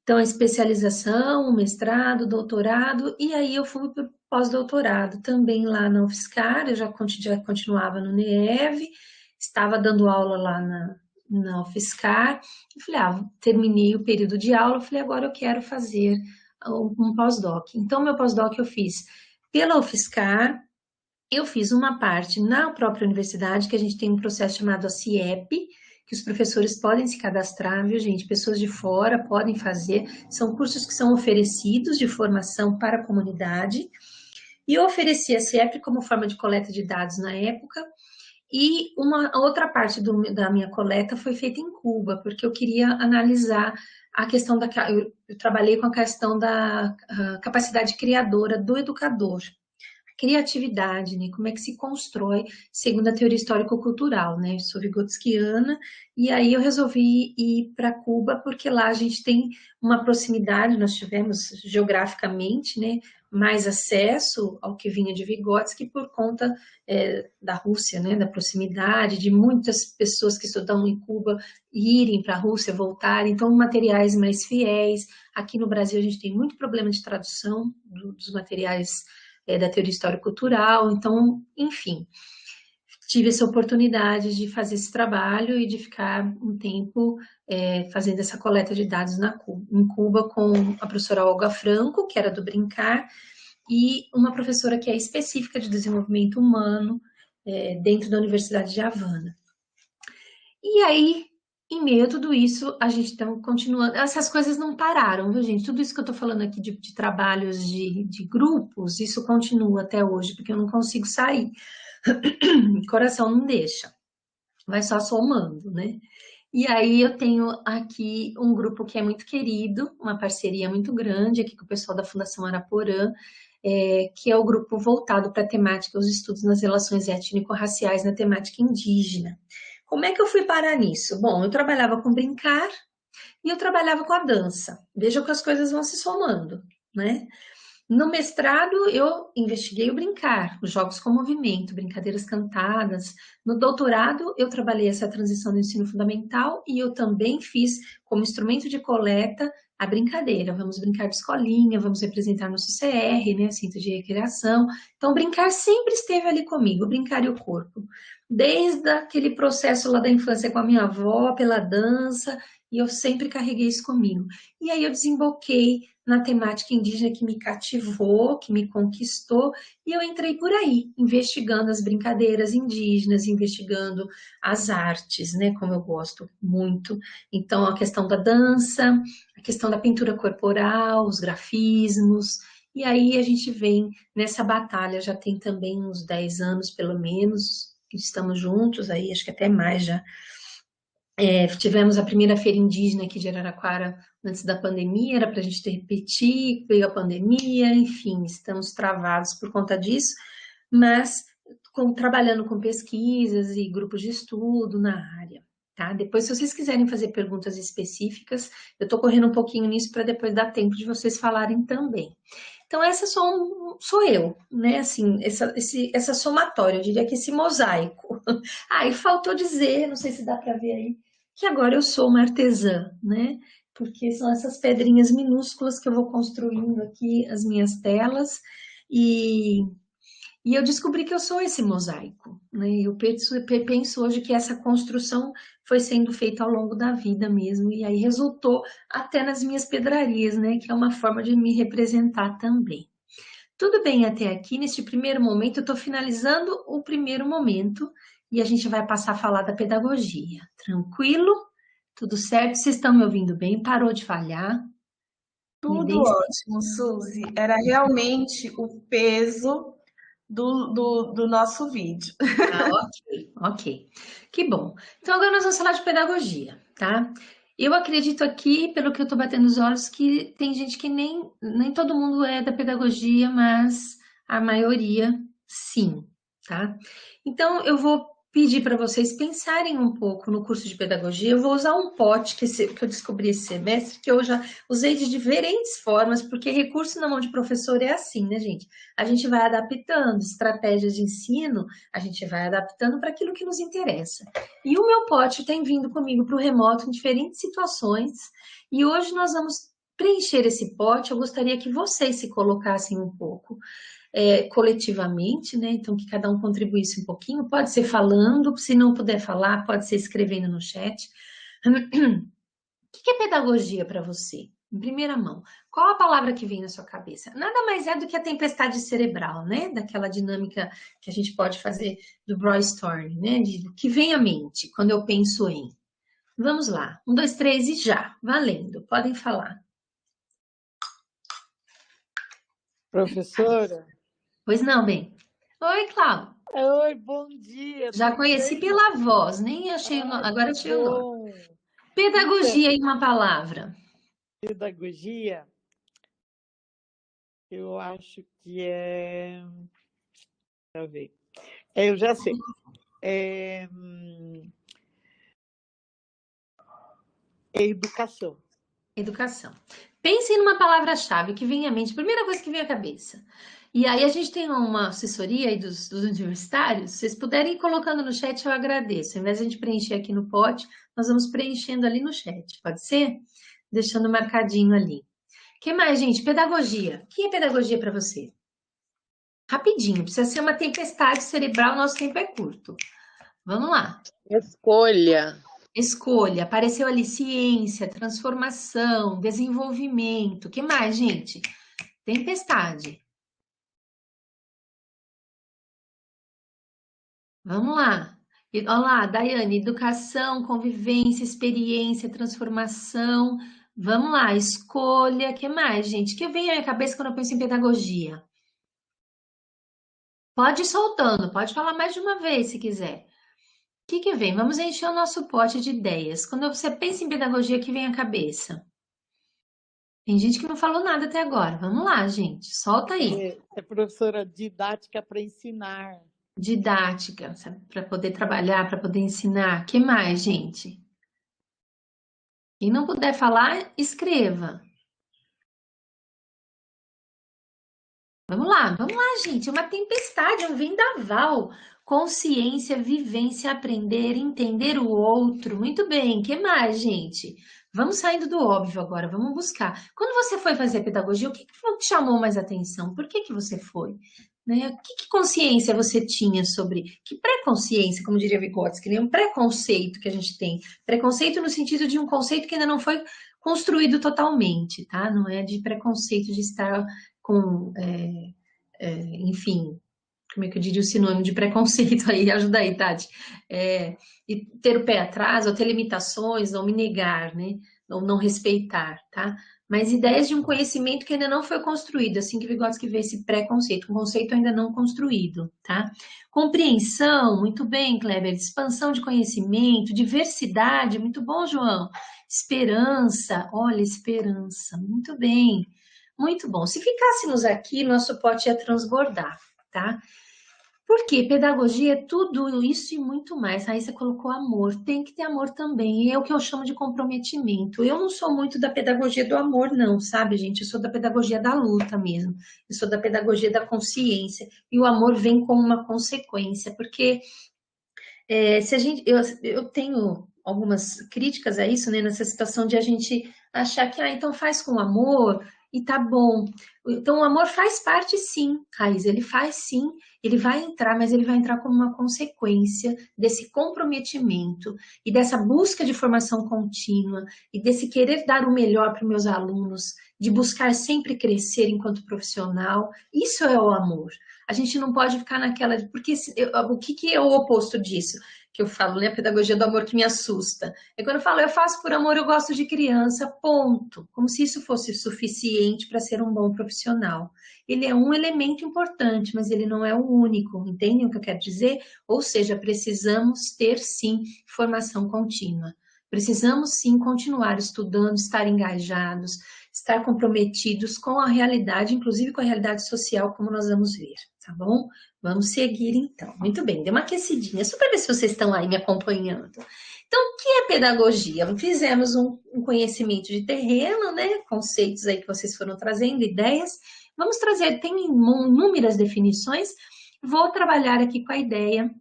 Speaker 1: Então, a especialização, o mestrado, o doutorado, e aí eu fui para o pós-doutorado, também lá na UFSCar, eu já continuava no NEEV, estava dando aula lá na UFSCar, e falei, terminei o período de aula, falei, agora eu quero fazer um pós-doc. Então, meu pós-doc eu fiz pela UFSCar, eu fiz uma parte na própria universidade, que a gente tem um processo chamado ACIEP, que os professores podem se cadastrar, viu, gente? Pessoas de fora podem fazer. São cursos que são oferecidos de formação para a comunidade. E eu ofereci a ACIEP como forma de coleta de dados na época, E uma outra parte da minha coleta foi feita em Cuba, porque eu queria analisar a questão da... Eu trabalhei com a questão da capacidade criadora do educador, criatividade, né? Como é que se constrói segundo a teoria histórico-cultural, né? Eu sou vigotskiana e aí eu resolvi ir para Cuba porque lá a gente tem uma proximidade, nós tivemos geograficamente, né? Mais acesso ao que vinha de Vygotsky por conta da Rússia, né? Da proximidade, de muitas pessoas que estudam em Cuba irem para a Rússia, voltarem, então materiais mais fiéis. Aqui no Brasil a gente tem muito problema de tradução dos materiais da teoria histórico-cultural, então, enfim, tive essa oportunidade de fazer esse trabalho e de ficar um tempo fazendo essa coleta de dados em Cuba com a professora Olga Franco, que era do Brincar, e uma professora que é específica de desenvolvimento humano dentro da Universidade de Havana. E aí, em meio a tudo isso, a gente está continuando. Essas coisas não pararam, viu, gente? Tudo isso que eu estou falando aqui de trabalhos de grupos, isso continua até hoje, porque eu não consigo sair. O coração não deixa, vai só somando, né? E aí eu tenho aqui um grupo que é muito querido, uma parceria muito grande aqui com o pessoal da Fundação Araporã, que é o grupo voltado para a temática, os estudos nas relações étnico-raciais na temática indígena. Como é que eu fui parar nisso? Bom, eu trabalhava com brincar e eu trabalhava com a dança. Veja que as coisas vão se somando, né? No mestrado, eu investiguei o brincar, os jogos com movimento, brincadeiras cantadas. No doutorado, eu trabalhei essa transição do ensino fundamental e eu também fiz como instrumento de coleta a brincadeira. Vamos brincar de escolinha, vamos representar nosso CR, né, Centro de Recreação. Então, brincar sempre esteve ali comigo, brincar e o corpo. Desde aquele processo lá da infância com a minha avó, pela dança, e eu sempre carreguei isso comigo. E aí eu desemboquei na temática indígena que me cativou, que me conquistou, e eu entrei por aí, investigando as brincadeiras indígenas, investigando as artes, né, como eu gosto muito. Então, a questão da dança, a questão da pintura corporal, os grafismos, e aí a gente vem nessa batalha, já tem também uns 10 anos, pelo menos, que estamos juntos, aí acho que até mais já. Tivemos a primeira feira indígena aqui de Araraquara antes da pandemia, era para a gente repetir, veio a pandemia, enfim, estamos travados por conta disso, mas trabalhando com pesquisas e grupos de estudo na área, tá? Depois, se vocês quiserem fazer perguntas específicas, eu estou correndo um pouquinho nisso para depois dar tempo de vocês falarem também. Então, essa sou eu, né? Assim, essa somatória, eu diria que esse mosaico. E faltou dizer, não sei se dá para ver aí, que agora eu sou uma artesã, né? Porque são essas pedrinhas minúsculas que eu vou construindo aqui as minhas telas e eu descobri que eu sou esse mosaico, né? Eu penso hoje que essa construção foi sendo feita ao longo da vida mesmo, e aí resultou até nas minhas pedrarias, né? Que é uma forma de me representar também. Tudo bem até aqui, neste primeiro momento, eu estou finalizando o primeiro momento, e a gente vai passar a falar da pedagogia. Tranquilo? Tudo certo? Vocês estão me ouvindo bem? Parou de falhar?
Speaker 2: Tudo ótimo, Suzy. Era realmente o peso do nosso vídeo.
Speaker 1: Ok. Que bom. Então, agora nós vamos falar de pedagogia, tá? Eu acredito aqui, pelo que eu estou batendo os olhos, que tem gente que nem todo mundo é da pedagogia, mas a maioria sim, tá? Então, eu vou pedir para vocês pensarem um pouco no curso de pedagogia. Eu vou usar um pote que eu descobri esse semestre, que eu já usei de diferentes formas, porque recurso na mão de professor é assim, né, gente? A gente vai adaptando estratégias de ensino, a gente vai adaptando para aquilo que nos interessa. E o meu pote tem vindo comigo para o remoto em diferentes situações, e hoje nós vamos preencher esse pote. Eu gostaria que vocês se colocassem um pouco coletivamente, né? Então, que cada um contribuísse um pouquinho, pode ser falando, se não puder falar, pode ser escrevendo no chat. O que é pedagogia para você? Em primeira mão, qual a palavra que vem na sua cabeça? Nada mais é do que a tempestade cerebral, né? Daquela dinâmica que a gente pode fazer do brainstorming, né? Do que vem à mente quando eu penso em. Vamos lá, 1, 2, 3 e já, valendo, podem falar.
Speaker 4: Professora?
Speaker 1: Pois não, bem. Oi, Cláudio.
Speaker 4: Oi, bom dia,
Speaker 1: Já
Speaker 4: tudo
Speaker 1: conheci
Speaker 4: bem?
Speaker 1: pela voz, nem achei
Speaker 4: Ah,
Speaker 1: agora
Speaker 4: que
Speaker 1: achei o nome.
Speaker 4: bom! Então,
Speaker 1: Pedagogia em uma palavra.
Speaker 4: pedagogia, eu acho que é. Deixa eu ver. Eu já sei. É, é educação.
Speaker 1: Educação. Pense numa palavra-chave que vem à mente, primeira coisa que vem à cabeça. E aí a gente tem uma assessoria aí dos universitários, se vocês puderem ir colocando no chat, eu agradeço. Ao invés de a gente preencher aqui no pote, nós vamos preenchendo ali no chat, pode ser? Deixando marcadinho ali. O que mais, gente? Pedagogia. O que é pedagogia para você? Rapidinho, precisa ser uma tempestade cerebral, nosso tempo é curto. Vamos lá.
Speaker 3: Escolha.
Speaker 1: Escolha, apareceu ali ciência, transformação, desenvolvimento. O que mais, gente? Tempestade. Vamos lá. Olha lá, Daiane, educação, convivência, experiência, transformação. Vamos lá, escolha. O que mais, gente? O que vem à minha cabeça quando eu penso em pedagogia? Pode ir soltando, pode falar mais de uma vez se quiser. O que vem? Vamos encher o nosso pote de ideias. Quando você pensa em pedagogia, o que vem à cabeça? Tem gente que não falou nada até agora. Vamos lá, gente. Solta aí.
Speaker 4: É professora didática para ensinar.
Speaker 1: Didática, para poder trabalhar, para poder ensinar. Que mais, gente? Quem não puder falar, escreva. Vamos lá, gente. É uma tempestade, um vendaval. Consciência, vivência, aprender, entender o outro. Muito bem. Que mais, gente? Vamos saindo do óbvio agora, vamos buscar. Quando você foi fazer pedagogia, o que te chamou mais atenção? Por que você foi? Né? Que consciência você tinha sobre... Que pré-consciência, como diria Vygotsky, né? Um preconceito que a gente tem. Preconceito no sentido de um conceito que ainda não foi construído totalmente, tá? Não é de preconceito de estar com, enfim, como é que eu diria o sinônimo de preconceito aí? Ajuda aí, Tati. E ter o pé atrás, ou ter limitações, ou me negar, né? Ou não respeitar, tá? Mas ideias de um conhecimento que ainda não foi construído, assim que Vygotsky vê esse preconceito, um conceito ainda não construído, tá? Compreensão, muito bem, Kleber. Expansão de conhecimento, diversidade, muito bom, João. Esperança, olha, esperança, muito bem. Muito bom. Se ficássemos aqui, nosso pote ia transbordar, tá? Porque pedagogia é tudo isso e muito mais. Aí você colocou amor, tem que ter amor também. E é o que eu chamo de comprometimento. Eu não sou muito da pedagogia do amor, não, sabe, gente? Eu sou da pedagogia da luta mesmo. Eu sou da pedagogia da consciência. E o amor vem como uma consequência, porque se a gente, eu tenho algumas críticas a isso, né, nessa situação de a gente achar que, então faz com amor e tá bom. Então o amor faz parte sim, Raiz, ele faz sim, ele vai entrar, mas ele vai entrar como uma consequência desse comprometimento e dessa busca de formação contínua e desse querer dar o melhor para os meus alunos, de buscar sempre crescer enquanto profissional. Isso é o amor. A gente não pode ficar naquela... Porque o que é o oposto disso? Que eu falo, né? A pedagogia do amor que me assusta. É quando eu falo, eu faço por amor, eu gosto de criança, ponto. Como se isso fosse suficiente para ser um bom profissional. Ele é um elemento importante, mas ele não é o único. Entendem o que eu quero dizer? Ou seja, precisamos ter, sim, formação contínua. Precisamos, sim, continuar estudando, estar engajados, estar comprometidos com a realidade, inclusive com a realidade social, como nós vamos ver, tá bom? Vamos seguir então. Muito bem, deu uma aquecidinha, só para ver se vocês estão aí me acompanhando. Então, o que é pedagogia? Fizemos um conhecimento de terreno, né? Conceitos aí que vocês foram trazendo, ideias. Vamos trazer, tem inúmeras definições. Vou trabalhar aqui com a ideia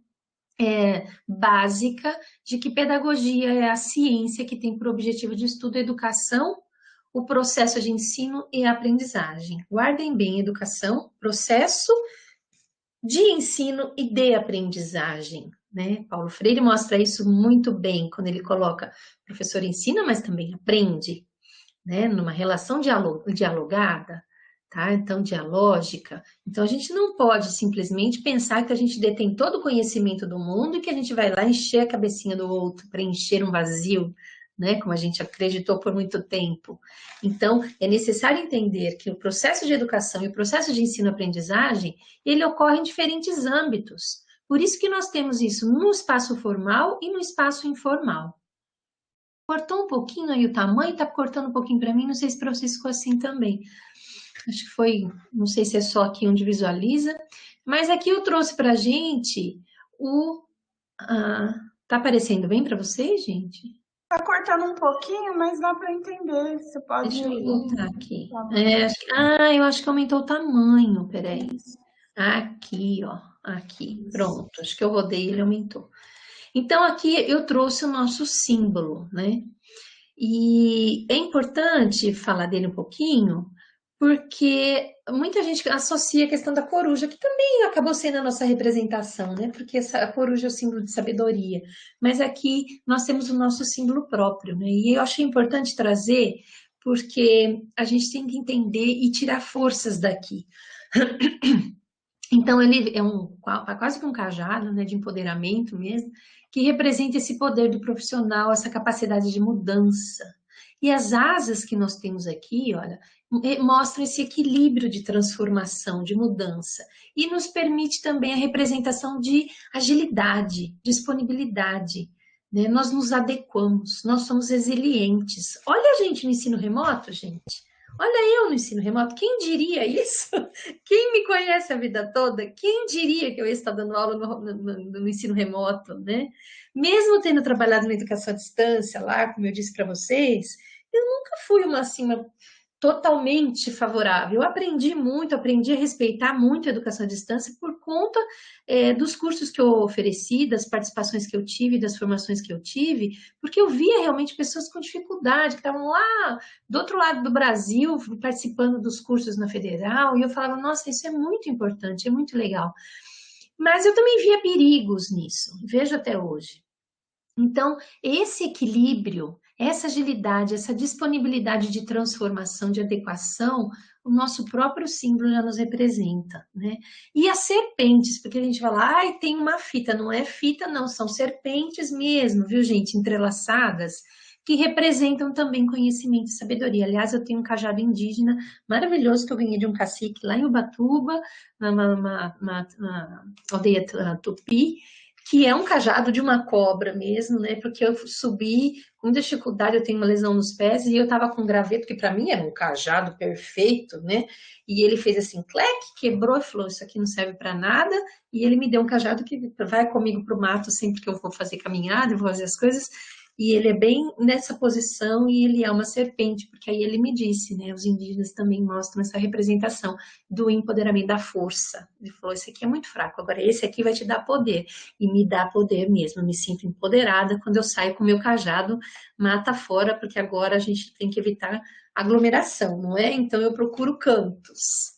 Speaker 1: básica de que pedagogia é a ciência que tem por objetivo de estudo a educação, o processo de ensino e aprendizagem. Guardem bem, educação, processo de ensino e de aprendizagem, né? Paulo Freire mostra isso muito bem quando ele coloca o professor ensina, mas também aprende, né? Numa relação dialogada, tá? Então, dialógica. Então, a gente não pode simplesmente pensar que a gente detém todo o conhecimento do mundo e que a gente vai lá encher a cabecinha do outro, preencher um vazio, né? Como a gente acreditou por muito tempo. Então, é necessário entender que o processo de educação e o processo de ensino-aprendizagem, ele ocorre em diferentes âmbitos. Por isso que nós temos isso no espaço formal e no espaço informal. Cortou um pouquinho aí o tamanho, tá cortando um pouquinho para mim, não sei se para vocês ficou assim também. Acho que foi, não sei se é só aqui onde visualiza, mas aqui eu trouxe para a gente o... tá aparecendo bem para vocês, gente?
Speaker 2: Tá cortando um pouquinho, mas dá para entender. Você pode...
Speaker 1: Deixa eu voltar aqui. Eu acho que aumentou o tamanho, peraí. Aqui, ó, aqui, pronto. Acho que eu rodei e ele aumentou. Então, aqui eu trouxe o nosso símbolo, né? E é importante falar dele um pouquinho, porque muita gente associa a questão da coruja, que também acabou sendo a nossa representação, né? Porque a coruja é o símbolo de sabedoria. Mas aqui nós temos o nosso símbolo próprio, né? E eu achei importante trazer, porque a gente tem que entender e tirar forças daqui. Então, ele é quase que um cajado, né, de empoderamento mesmo, que representa esse poder do profissional, essa capacidade de mudança. E as asas que nós temos aqui, olha, mostram esse equilíbrio de transformação, de mudança. E nos permite também a representação de agilidade, disponibilidade. Né? Nós nos adequamos, nós somos resilientes. Olha a gente no ensino remoto, gente. Olha eu no ensino remoto, quem diria isso? Quem me conhece a vida toda, quem diria que eu ia estar dando aula no ensino remoto, né? Mesmo tendo trabalhado na educação à distância lá, como eu disse para vocês, eu nunca fui uma totalmente favorável. Eu aprendi muito, aprendi a respeitar muito a educação à distância por conta dos cursos que eu ofereci, das participações que eu tive, das formações que eu tive, porque eu via realmente pessoas com dificuldade, que estavam lá do outro lado do Brasil, participando dos cursos na Federal, e eu falava, nossa, isso é muito importante, é muito legal. Mas eu também via perigos nisso, vejo até hoje. Então, esse equilíbrio, essa agilidade, essa disponibilidade de transformação, de adequação, o nosso próprio símbolo já nos representa, né? E as serpentes, porque a gente fala, ai, tem uma fita, não é fita, não, são serpentes mesmo, viu, gente, entrelaçadas, que representam também conhecimento e sabedoria. Aliás, eu tenho um cajado indígena maravilhoso que eu ganhei de um cacique lá em Ubatuba, na aldeia Tupi, que é um cajado de uma cobra mesmo, né? Porque eu subi com muita dificuldade, eu tenho uma lesão nos pés, e eu tava com um graveto, que para mim era um cajado perfeito, né? E ele fez assim, clec, quebrou e falou, isso aqui não serve para nada, e ele me deu um cajado que vai comigo pro mato sempre que eu vou fazer caminhada, eu vou fazer as coisas, e ele é bem nessa posição, e ele é uma serpente, porque aí ele me disse, né? Os indígenas também mostram essa representação do empoderamento da força. Ele falou, esse aqui é muito fraco, agora esse aqui vai te dar poder. E me dá poder mesmo, eu me sinto empoderada quando eu saio com o meu cajado mata fora, porque agora a gente tem que evitar aglomeração, não é? Então eu procuro cantos.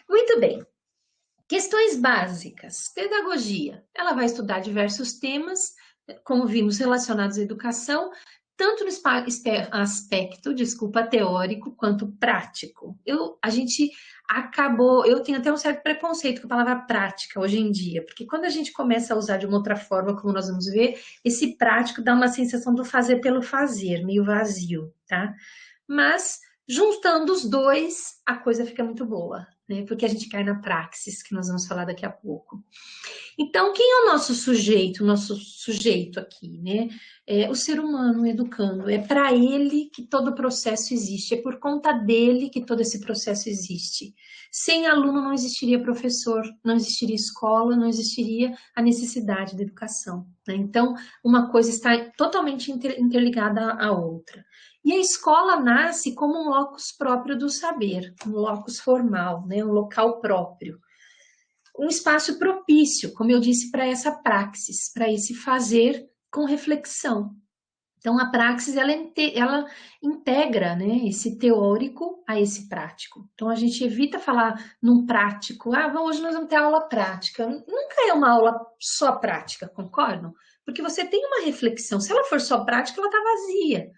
Speaker 1: Muito bem. Questões básicas. Pedagogia. Ela vai estudar diversos temas, como vimos, relacionados à educação, tanto no aspecto, teórico, quanto prático. Eu tenho até um certo preconceito com a palavra prática hoje em dia, porque quando a gente começa a usar de uma outra forma, como nós vamos ver, esse prático dá uma sensação do fazer pelo fazer, meio vazio, tá? Mas, juntando os dois, a coisa fica muito boa, né? Porque a gente cai na praxis, que nós vamos falar daqui a pouco. Então, quem é o nosso sujeito aqui, né? É o ser humano educando, é para ele que todo o processo existe, é por conta dele que todo esse processo existe. Sem aluno não existiria professor, não existiria escola, não existiria a necessidade da educação, né? Então, uma coisa está totalmente interligada à outra. E a escola nasce como um locus próprio do saber, um locus formal, né? Um local próprio. Um espaço propício, como eu disse, para essa praxis, para esse fazer com reflexão. Então, a praxis, ela integra, né, esse teórico a esse prático. Então, a gente evita falar num prático, hoje nós vamos ter aula prática. Nunca é uma aula só prática, concordam? Porque você tem uma reflexão. Se ela for só prática, ela está vazia.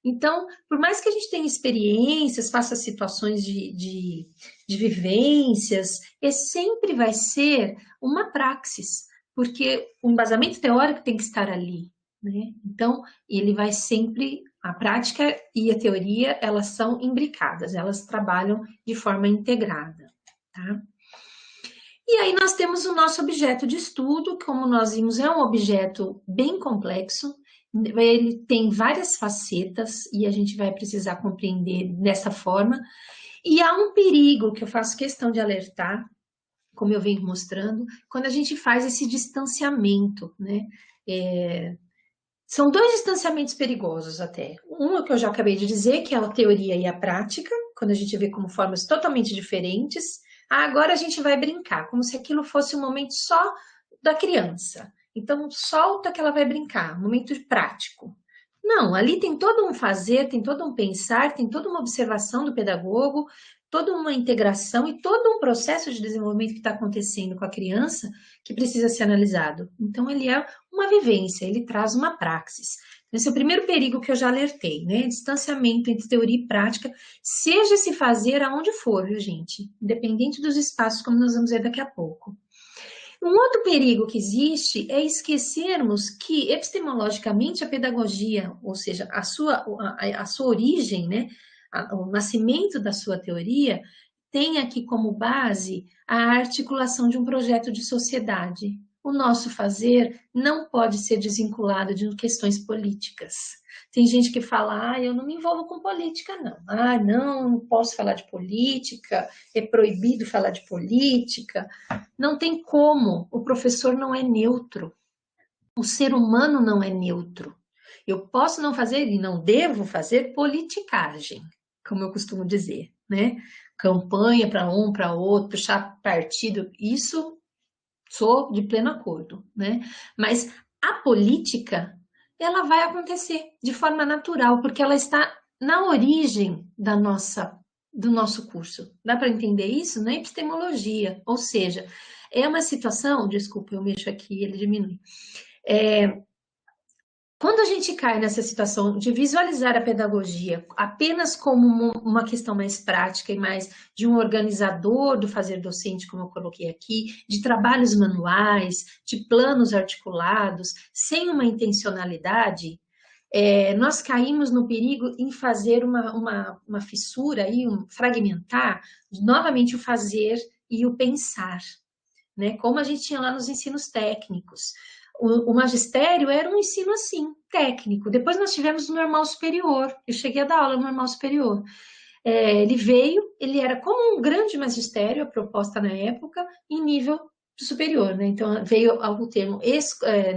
Speaker 1: Então, por mais que a gente tenha experiências, faça situações de vivências, sempre vai ser uma praxis, porque o embasamento teórico tem que estar ali, né? Então, ele vai sempre, a prática e a teoria, elas são imbricadas, elas trabalham de forma integrada, tá? E aí nós temos o nosso objeto de estudo, como nós vimos, é um objeto bem complexo, ele tem várias facetas e a gente vai precisar compreender dessa forma. E há um perigo que eu faço questão de alertar, como eu venho mostrando, quando a gente faz esse distanciamento, né? São dois distanciamentos perigosos até. Um é o que eu já acabei de dizer, que é a teoria e a prática, quando a gente vê como formas totalmente diferentes. Agora a gente vai brincar, como se aquilo fosse um momento só da criança. Então, solta que ela vai brincar, um momento prático. Não, ali tem todo um fazer, tem todo um pensar, tem toda uma observação do pedagogo, toda uma integração e todo um processo de desenvolvimento que está acontecendo com a criança que precisa ser analisado. Então, ele é uma vivência, ele traz uma praxis. Esse é o primeiro perigo que eu já alertei, né? Distanciamento entre teoria e prática, seja esse fazer aonde for, viu, gente? Independente dos espaços, como nós vamos ver daqui a pouco. Um outro perigo que existe é esquecermos que, epistemologicamente, a pedagogia, ou seja, a sua origem, né, o nascimento da sua teoria, tem aqui como base a articulação de um projeto de sociedade. O nosso fazer não pode ser desvinculado de questões políticas. Tem gente que fala, eu não me envolvo com política, não. Não posso falar de política, é proibido falar de política. Não tem como, o professor não é neutro. O ser humano não é neutro. Eu posso não fazer e não devo fazer politicagem, como eu costumo dizer, né? Campanha para um, para outro, puxar partido, isso sou de pleno acordo, né? Mas a política, ela vai acontecer de forma natural, porque ela está na origem do nosso curso. Dá para entender isso? Na epistemologia, ou seja, é uma situação, desculpa, eu mexo aqui, ele diminui. Quando a gente cai nessa situação de visualizar a pedagogia apenas como uma questão mais prática e mais de um organizador do fazer docente, como eu coloquei aqui, de trabalhos manuais, de planos articulados, sem uma intencionalidade, nós caímos no perigo em fazer uma fissura, aí, fragmentar novamente o fazer e o pensar, né? Como a gente tinha lá nos ensinos técnicos. O magistério era um ensino assim, técnico. Depois nós tivemos o normal superior. Eu cheguei a dar aula no normal superior. Ele era como um grande magistério, a proposta na época, em nível superior, né? Então veio o termo,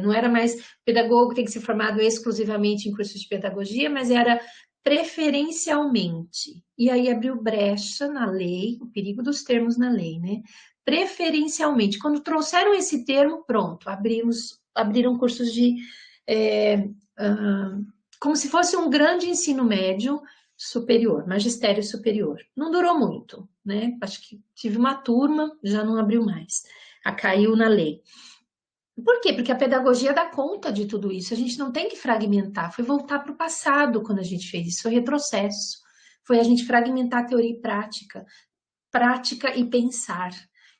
Speaker 1: não era mais pedagogo, tem que ser formado exclusivamente em cursos de pedagogia, mas era preferencialmente. E aí abriu brecha na lei, o perigo dos termos na lei, né? Preferencialmente. Quando trouxeram esse termo, pronto, abriram cursos de como se fosse um grande ensino médio superior, magistério superior. Não durou muito, né? Acho que tive uma turma, já não abriu mais. Caiu na lei. Por quê? Porque a pedagogia dá conta de tudo isso. A gente não tem que fragmentar. Foi voltar para o passado quando a gente fez isso. Foi retrocesso. Foi a gente fragmentar a teoria e prática e pensar.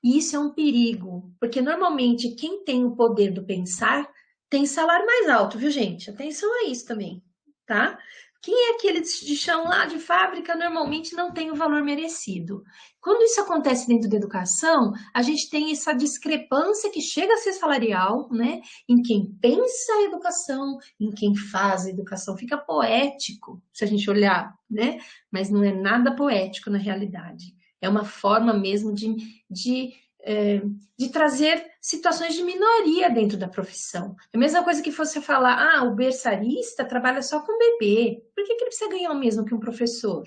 Speaker 1: E isso é um perigo, porque normalmente quem tem o poder do pensar tem salário mais alto, viu, gente? Atenção a isso também, tá? Quem é aquele de chão lá de fábrica normalmente não tem o valor merecido. Quando isso acontece dentro da educação, a gente tem essa discrepância que chega a ser salarial, né? Em quem pensa a educação, em quem faz a educação. Fica poético, se a gente olhar, né? Mas não é nada poético na realidade. É uma forma mesmo de trazer situações de minoria dentro da profissão. É a mesma coisa que você falar, o berçarista trabalha só com bebê. Por que ele precisa ganhar o mesmo que um professor?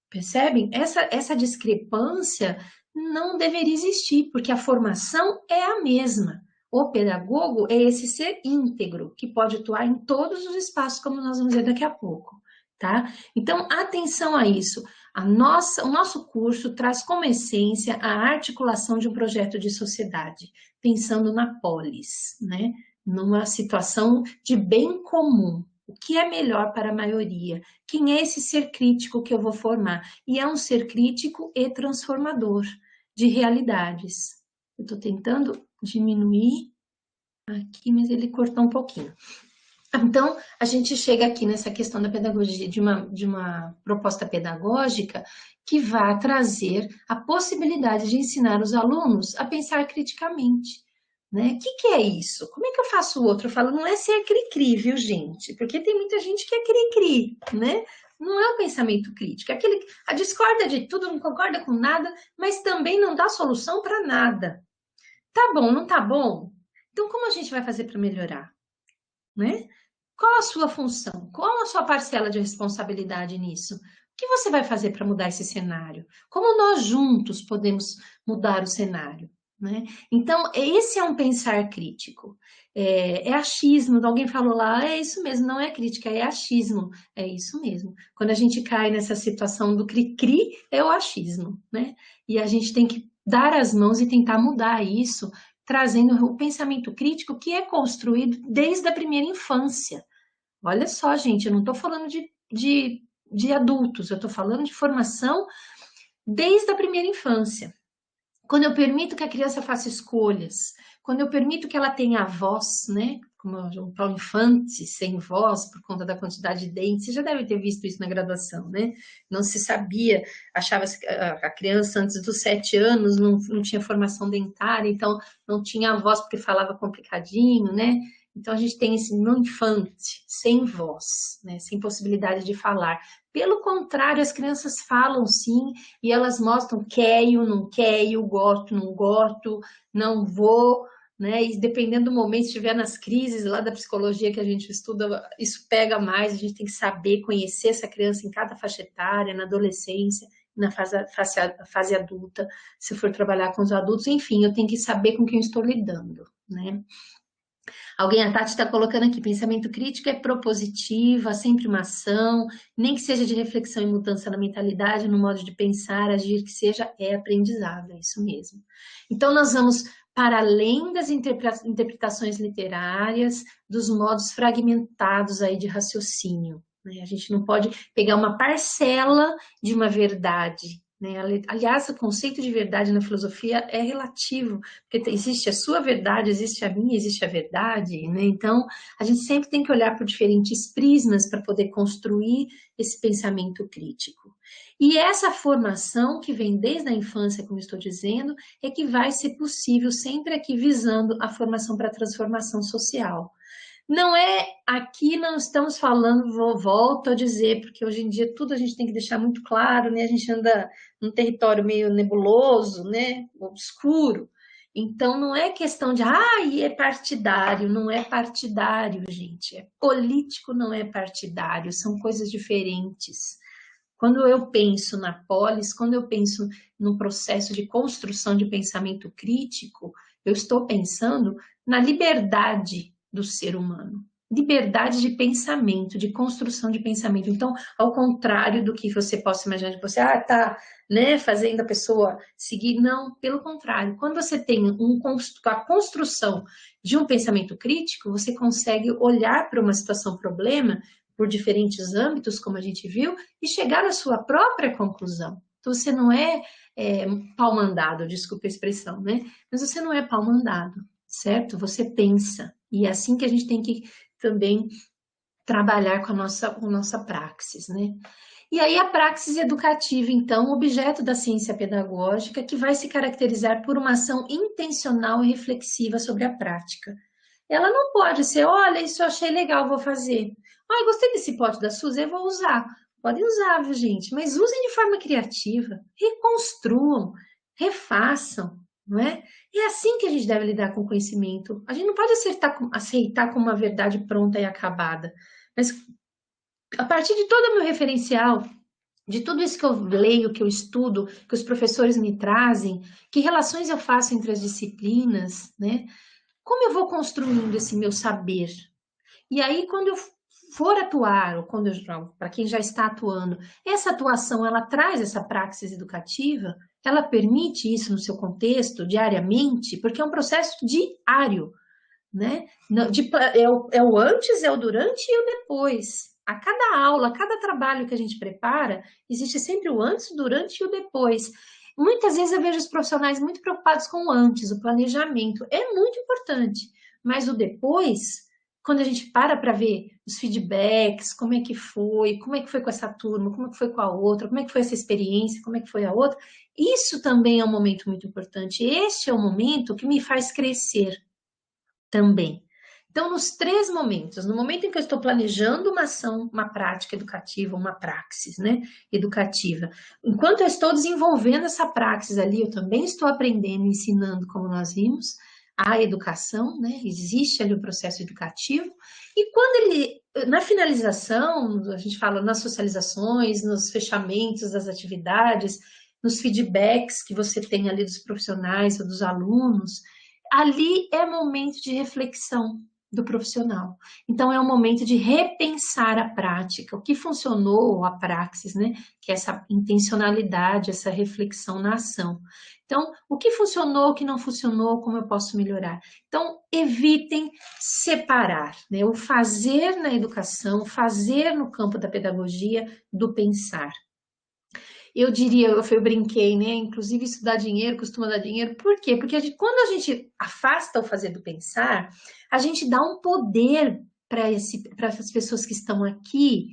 Speaker 1: Percebem? Essa discrepância não deveria existir, porque a formação é a mesma. O pedagogo é esse ser íntegro, que pode atuar em todos os espaços, como nós vamos ver daqui a pouco. Tá? Então, atenção a isso. O nosso curso traz como essência a articulação de um projeto de sociedade, pensando na polis, né? Numa situação de bem comum. O que é melhor para a maioria? Quem é esse ser crítico que eu vou formar? E é um ser crítico e transformador de realidades. Eu estou tentando diminuir aqui, mas ele cortou um pouquinho. Então, a gente chega aqui nessa questão da pedagogia, de uma proposta pedagógica que vai trazer a possibilidade de ensinar os alunos a pensar criticamente, né? O que é isso? Como é que eu faço o outro? Eu falo, não é ser cri-cri, viu, gente? Porque tem muita gente que é cri-cri, né? Não é o pensamento crítico, é aquele a discorda de tudo, não concorda com nada, mas também não dá solução para nada. Tá bom, não tá bom? Então, como a gente vai fazer para melhorar, né? Qual a sua função? Qual a sua parcela de responsabilidade nisso? O que você vai fazer para mudar esse cenário? Como nós juntos podemos mudar o cenário? Né? Então, esse é um pensar crítico. É achismo. Alguém falou lá, é isso mesmo, não é crítica, é achismo. É isso mesmo. Quando a gente cai nessa situação do cri-cri, é o achismo. Né? E a gente tem que dar as mãos e tentar mudar isso, trazendo o pensamento crítico que é construído desde a primeira infância. Olha só, gente, eu não estou falando de adultos, eu estou falando de formação desde a primeira infância. Quando eu permito que a criança faça escolhas, quando eu permito que ela tenha voz, né? Como o Paulo Infante, sem voz, por conta da quantidade de dentes, você já deve ter visto isso na graduação, né? Não se sabia, achava a criança antes dos 7 anos não tinha formação dentária, então não tinha voz porque falava complicadinho, né? Então a gente tem esse infante, sem voz, né? Sem possibilidade de falar. Pelo contrário, as crianças falam sim, e elas mostram quero, não quero, gosto, não gosto, não vou, né? E dependendo do momento, se estiver nas crises lá da psicologia que a gente estuda, isso pega mais, a gente tem que saber conhecer essa criança em cada faixa etária, na adolescência, na fase adulta, se for trabalhar com os adultos, enfim, eu tenho que saber com quem eu estou lidando, né? Alguém, a Tati está colocando aqui, pensamento crítico é propositivo, há sempre uma ação, nem que seja de reflexão e mudança na mentalidade, no modo de pensar, agir, que seja, é aprendizado, é isso mesmo. Então, nós vamos para além das interpretações literárias, dos modos fragmentados aí de raciocínio, né? A gente não pode pegar uma parcela de uma verdade, né? Aliás, o conceito de verdade na filosofia é relativo, porque existe a sua verdade, existe a minha, existe a verdade, né? Então, a gente sempre tem que olhar por diferentes prismas para poder construir esse pensamento crítico. E essa formação que vem desde a infância, como estou dizendo, é que vai ser possível sempre aqui visando a formação para a transformação social. Não é, aqui não estamos falando, volto a dizer, porque hoje em dia tudo a gente tem que deixar muito claro, né? A gente anda num território meio nebuloso, né? Obscuro. Então, não é questão de, é partidário, não é partidário, gente. É político, não é partidário, são coisas diferentes. Quando eu penso na polis, quando eu penso no processo de construção de pensamento crítico, eu estou pensando na liberdade do ser humano. Liberdade de pensamento, de construção de pensamento. Então, ao contrário do que você possa imaginar, de você, tá, né, fazendo a pessoa seguir. Não, pelo contrário. Quando você tem a construção de um pensamento crítico, você consegue olhar para uma situação, problema, por diferentes âmbitos, como a gente viu, e chegar à sua própria conclusão. Então, você não é pau mandado, desculpa a expressão, né? Mas você não é pau mandado, certo? Você pensa. E é assim que a gente tem que também trabalhar com a nossa praxis, né? E aí a praxis educativa, então, objeto da ciência pedagógica, que vai se caracterizar por uma ação intencional e reflexiva sobre a prática. Ela não pode ser, olha, isso eu achei legal, vou fazer. Gostei desse pote da Suzy, eu vou usar. Podem usar, viu, gente? Mas usem de forma criativa, reconstruam, refaçam, não é? É assim que a gente deve lidar com o conhecimento. A gente não pode aceitar como uma verdade pronta e acabada. Mas a partir de todo o meu referencial, de tudo isso que eu leio, que eu estudo, que os professores me trazem, que relações eu faço entre as disciplinas, né? Como eu vou construindo esse meu saber? E aí, quando eu for atuar, ou quando para quem já está atuando, essa atuação, ela traz essa praxis educativa, ela permite isso no seu contexto, diariamente, porque é um processo diário, né? É o antes, é o durante e o depois. A cada aula, a cada trabalho que a gente prepara, existe sempre o antes, o durante e o depois. Muitas vezes eu vejo os profissionais muito preocupados com o antes, o planejamento. É muito importante, mas o depois, quando a gente para ver os feedbacks, como é que foi com essa turma, como é que foi com a outra, como é que foi essa experiência, como é que foi a outra, isso também é um momento muito importante. Este é o momento que me faz crescer também. Então, nos 3 momentos, no momento em que eu estou planejando uma ação, uma prática educativa, uma praxis, né, educativa, enquanto eu estou desenvolvendo essa praxis ali, eu também estou aprendendo, ensinando, como nós vimos, a educação, né, existe ali o processo educativo, e quando ele, na finalização, a gente fala nas socializações, nos fechamentos das atividades, nos feedbacks que você tem ali dos profissionais ou dos alunos, ali é momento de reflexão do profissional. Então, é um momento de repensar a prática, o que funcionou, a praxis, né? Que é essa intencionalidade, essa reflexão na ação. Então, o que funcionou, o que não funcionou, como eu posso melhorar? Então, evitem separar, né? O fazer na educação, fazer no campo da pedagogia, do pensar. Eu diria, eu brinquei, né? Inclusive, isso dá dinheiro, costuma dar dinheiro. Por quê? Porque quando a gente afasta o fazer do pensar, a gente dá um poder para essas pessoas que estão aqui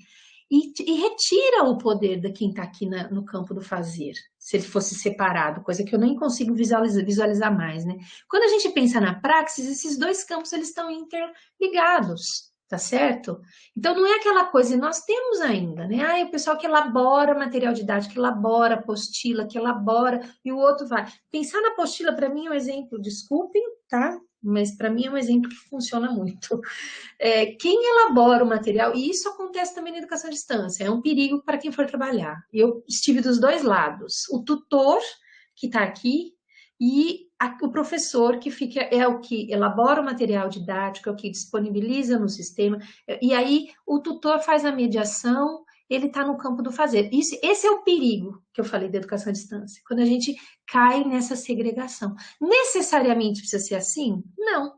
Speaker 1: e retira o poder de quem está aqui no campo do fazer, se ele fosse separado, coisa que eu nem consigo visualizar mais, né? Quando a gente pensa na praxis, esses 2 campos eles estão interligados. Tá certo? Então, não é aquela coisa, e nós temos ainda, né? Ah, o pessoal que elabora material didático, que elabora apostila, que elabora, e o outro vai. Pensar na apostila, para mim, é um exemplo, desculpem, tá? Mas para mim é um exemplo que funciona muito. Quem elabora o material, e isso acontece também na educação à distância, é um perigo para quem for trabalhar. Eu estive dos 2 lados, o tutor, que está aqui, e o professor que é o que elabora o material didático, é o que disponibiliza no sistema, e aí o tutor faz a mediação, ele está no campo do fazer. Esse é o perigo que eu falei da educação à distância, quando a gente cai nessa segregação. Necessariamente precisa ser assim? Não.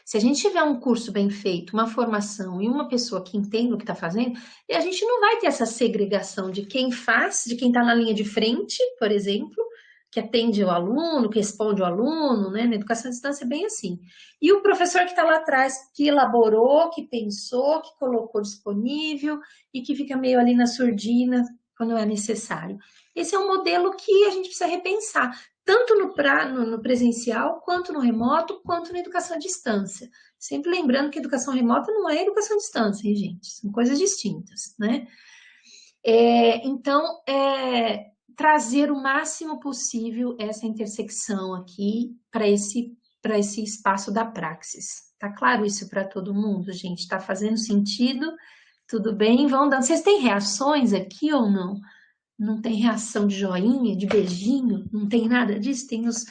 Speaker 1: Se a gente tiver um curso bem feito, uma formação e uma pessoa que entende o que está fazendo, a gente não vai ter essa segregação de quem faz, de quem está na linha de frente, por exemplo, que atende o aluno, que responde o aluno, né? Na educação à distância é bem assim. E o professor que está lá atrás, que elaborou, que pensou, que colocou disponível e que fica meio ali na surdina quando é necessário. Esse é um modelo que a gente precisa repensar, tanto no presencial, quanto no remoto, quanto na educação à distância. Sempre lembrando que educação remota não é educação à distância, hein, gente? São coisas distintas, né? Então, trazer o máximo possível essa intersecção aqui para esse espaço da praxis. Tá claro isso para todo mundo, gente? Tá fazendo sentido? Tudo bem? Vão dando. Vocês têm reações aqui ou não? Não tem reação de joinha, de beijinho? Não tem nada disso? Tem os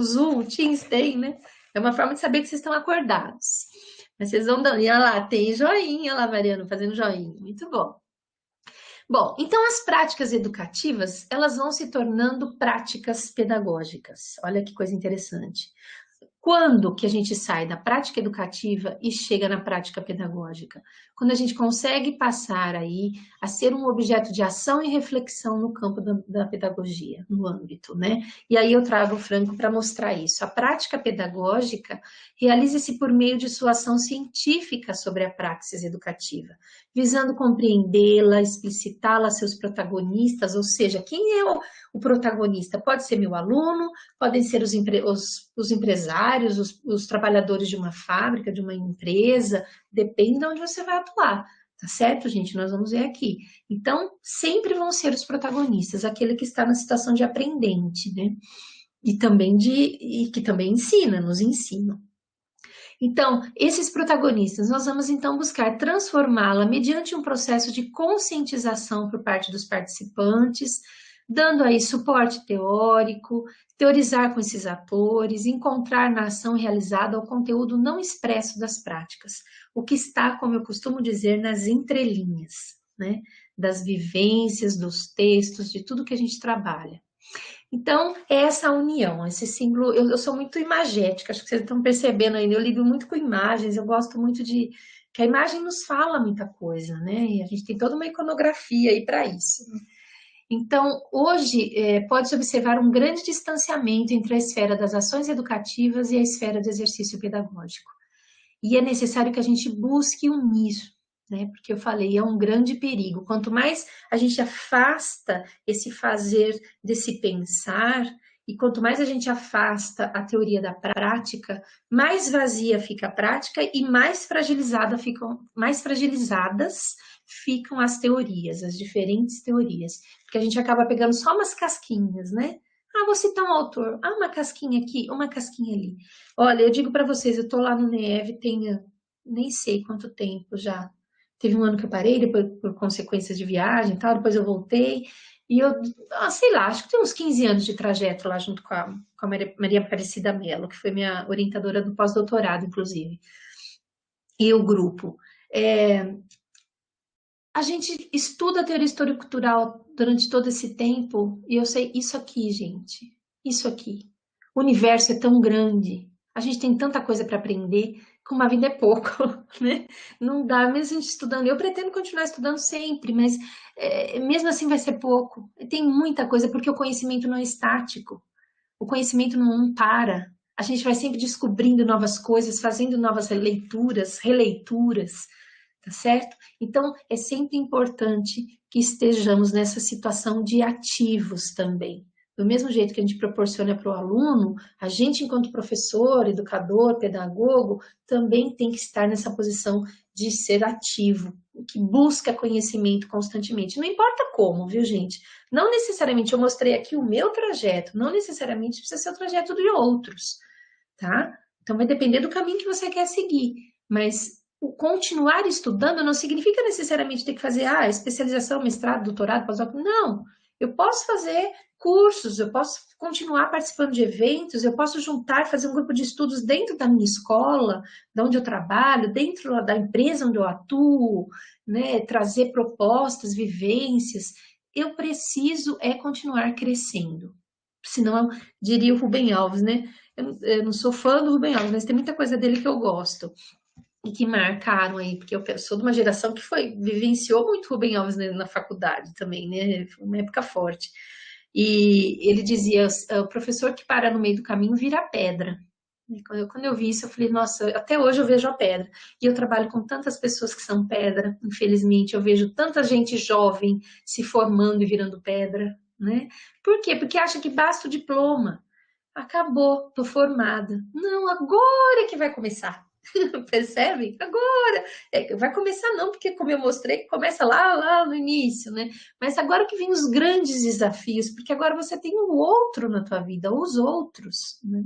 Speaker 1: Zoom, o Teams tem, né? É uma forma de saber que vocês estão acordados. Mas vocês vão dando. E olha lá, tem joinha, olha lá, Mariana, fazendo joinha. Muito bom. Bom, então as práticas educativas, elas vão se tornando práticas pedagógicas. Olha que coisa interessante. Quando que a gente sai da prática educativa e chega na prática pedagógica? Quando a gente consegue passar aí a ser um objeto de ação e reflexão no campo da pedagogia, no âmbito, né? E aí eu trago o Franco para mostrar isso. A prática pedagógica realiza-se por meio de sua ação científica sobre a praxis educativa, visando compreendê-la, explicitá-la a seus protagonistas, ou seja, quem é o protagonista? Pode ser meu aluno, podem ser os empresários, os trabalhadores de uma fábrica, de uma empresa, depende de onde você vai atuar, tá certo, gente? Nós vamos ver aqui. Então, sempre vão ser os protagonistas, aquele que está na situação de aprendente, né? E que também ensina, nos ensina. Então, esses protagonistas, nós vamos então buscar transformá-la mediante um processo de conscientização por parte dos participantes, dando aí suporte teórico, teorizar com esses atores, encontrar na ação realizada o conteúdo não expresso das práticas, o que está, como eu costumo dizer, nas entrelinhas, né? Das vivências, dos textos, de tudo que a gente trabalha. Então, é essa união, esse símbolo, eu sou muito imagética, acho que vocês estão percebendo ainda, eu lido muito com imagens, eu gosto muito que a imagem nos fala muita coisa, né? E a gente tem toda uma iconografia aí para isso. Então, hoje, pode-se observar um grande distanciamento entre a esfera das ações educativas e a esfera do exercício pedagógico. E é necessário que a gente busque unir, né? Porque eu falei, é um grande perigo. Quanto mais a gente afasta esse fazer desse pensar, e quanto mais a gente afasta a teoria da prática, mais vazia fica a prática e mais fragilizadas ficam as teorias, as diferentes teorias. Porque a gente acaba pegando só umas casquinhas, né? Ah, vou citar um autor. Ah, uma casquinha aqui, uma casquinha ali. Olha, eu digo para vocês, eu tô lá no NEV tem nem sei quanto tempo já. Teve um ano que eu parei, depois por consequências de viagem e tal, depois eu voltei. E eu, sei lá, acho que tem uns 15 anos de trajeto lá junto com a Maria Aparecida Mello, que foi minha orientadora do pós-doutorado, inclusive. E o grupo. A gente estuda a teoria histórico-cultural durante todo esse tempo, e eu sei isso aqui, gente, isso aqui. O universo é tão grande, a gente tem tanta coisa para aprender, que uma vida é pouco, né? Não dá, mesmo a gente estudando. Eu pretendo continuar estudando sempre, mas mesmo assim vai ser pouco. Tem muita coisa, porque o conhecimento não é estático, o conhecimento não para. A gente vai sempre descobrindo novas coisas, fazendo novas leituras, releituras, tá certo? Então, é sempre importante que estejamos nessa situação de ativos também. Do mesmo jeito que a gente proporciona para o aluno, a gente, enquanto professor, educador, pedagogo, também tem que estar nessa posição de ser ativo, que busca conhecimento constantemente. Não importa como, viu, gente? Não necessariamente eu mostrei aqui o meu trajeto, não necessariamente precisa ser o trajeto de outros, tá? Então, vai depender do caminho que você quer seguir, mas o continuar estudando não significa necessariamente ter que fazer especialização, mestrado, doutorado, pós-doutorado. Não, eu posso fazer cursos, eu posso continuar participando de eventos, eu posso juntar, fazer um grupo de estudos dentro da minha escola, de onde eu trabalho, dentro da empresa onde eu atuo, né, trazer propostas, vivências. Eu preciso continuar crescendo. Senão, diria o Rubem Alves, né? Eu não sou fã do Rubem Alves, mas tem muita coisa dele que eu gosto e que marcaram aí, porque eu sou de uma geração que vivenciou muito Rubem Alves, né, na faculdade também, né? Foi uma época forte. E ele dizia, o professor que para no meio do caminho vira pedra. E quando eu vi isso, eu falei, nossa, até hoje eu vejo a pedra. E eu trabalho com tantas pessoas que são pedra, infelizmente. Eu vejo tanta gente jovem se formando e virando pedra, né? Por quê? Porque acha que basta o diploma. Acabou, tô formada. Não, agora é que vai começar. Percebe? Agora. Vai começar não, porque como eu mostrei, começa lá no início, né? Mas agora que vem os grandes desafios, porque agora você tem o outro na tua vida, os outros, né?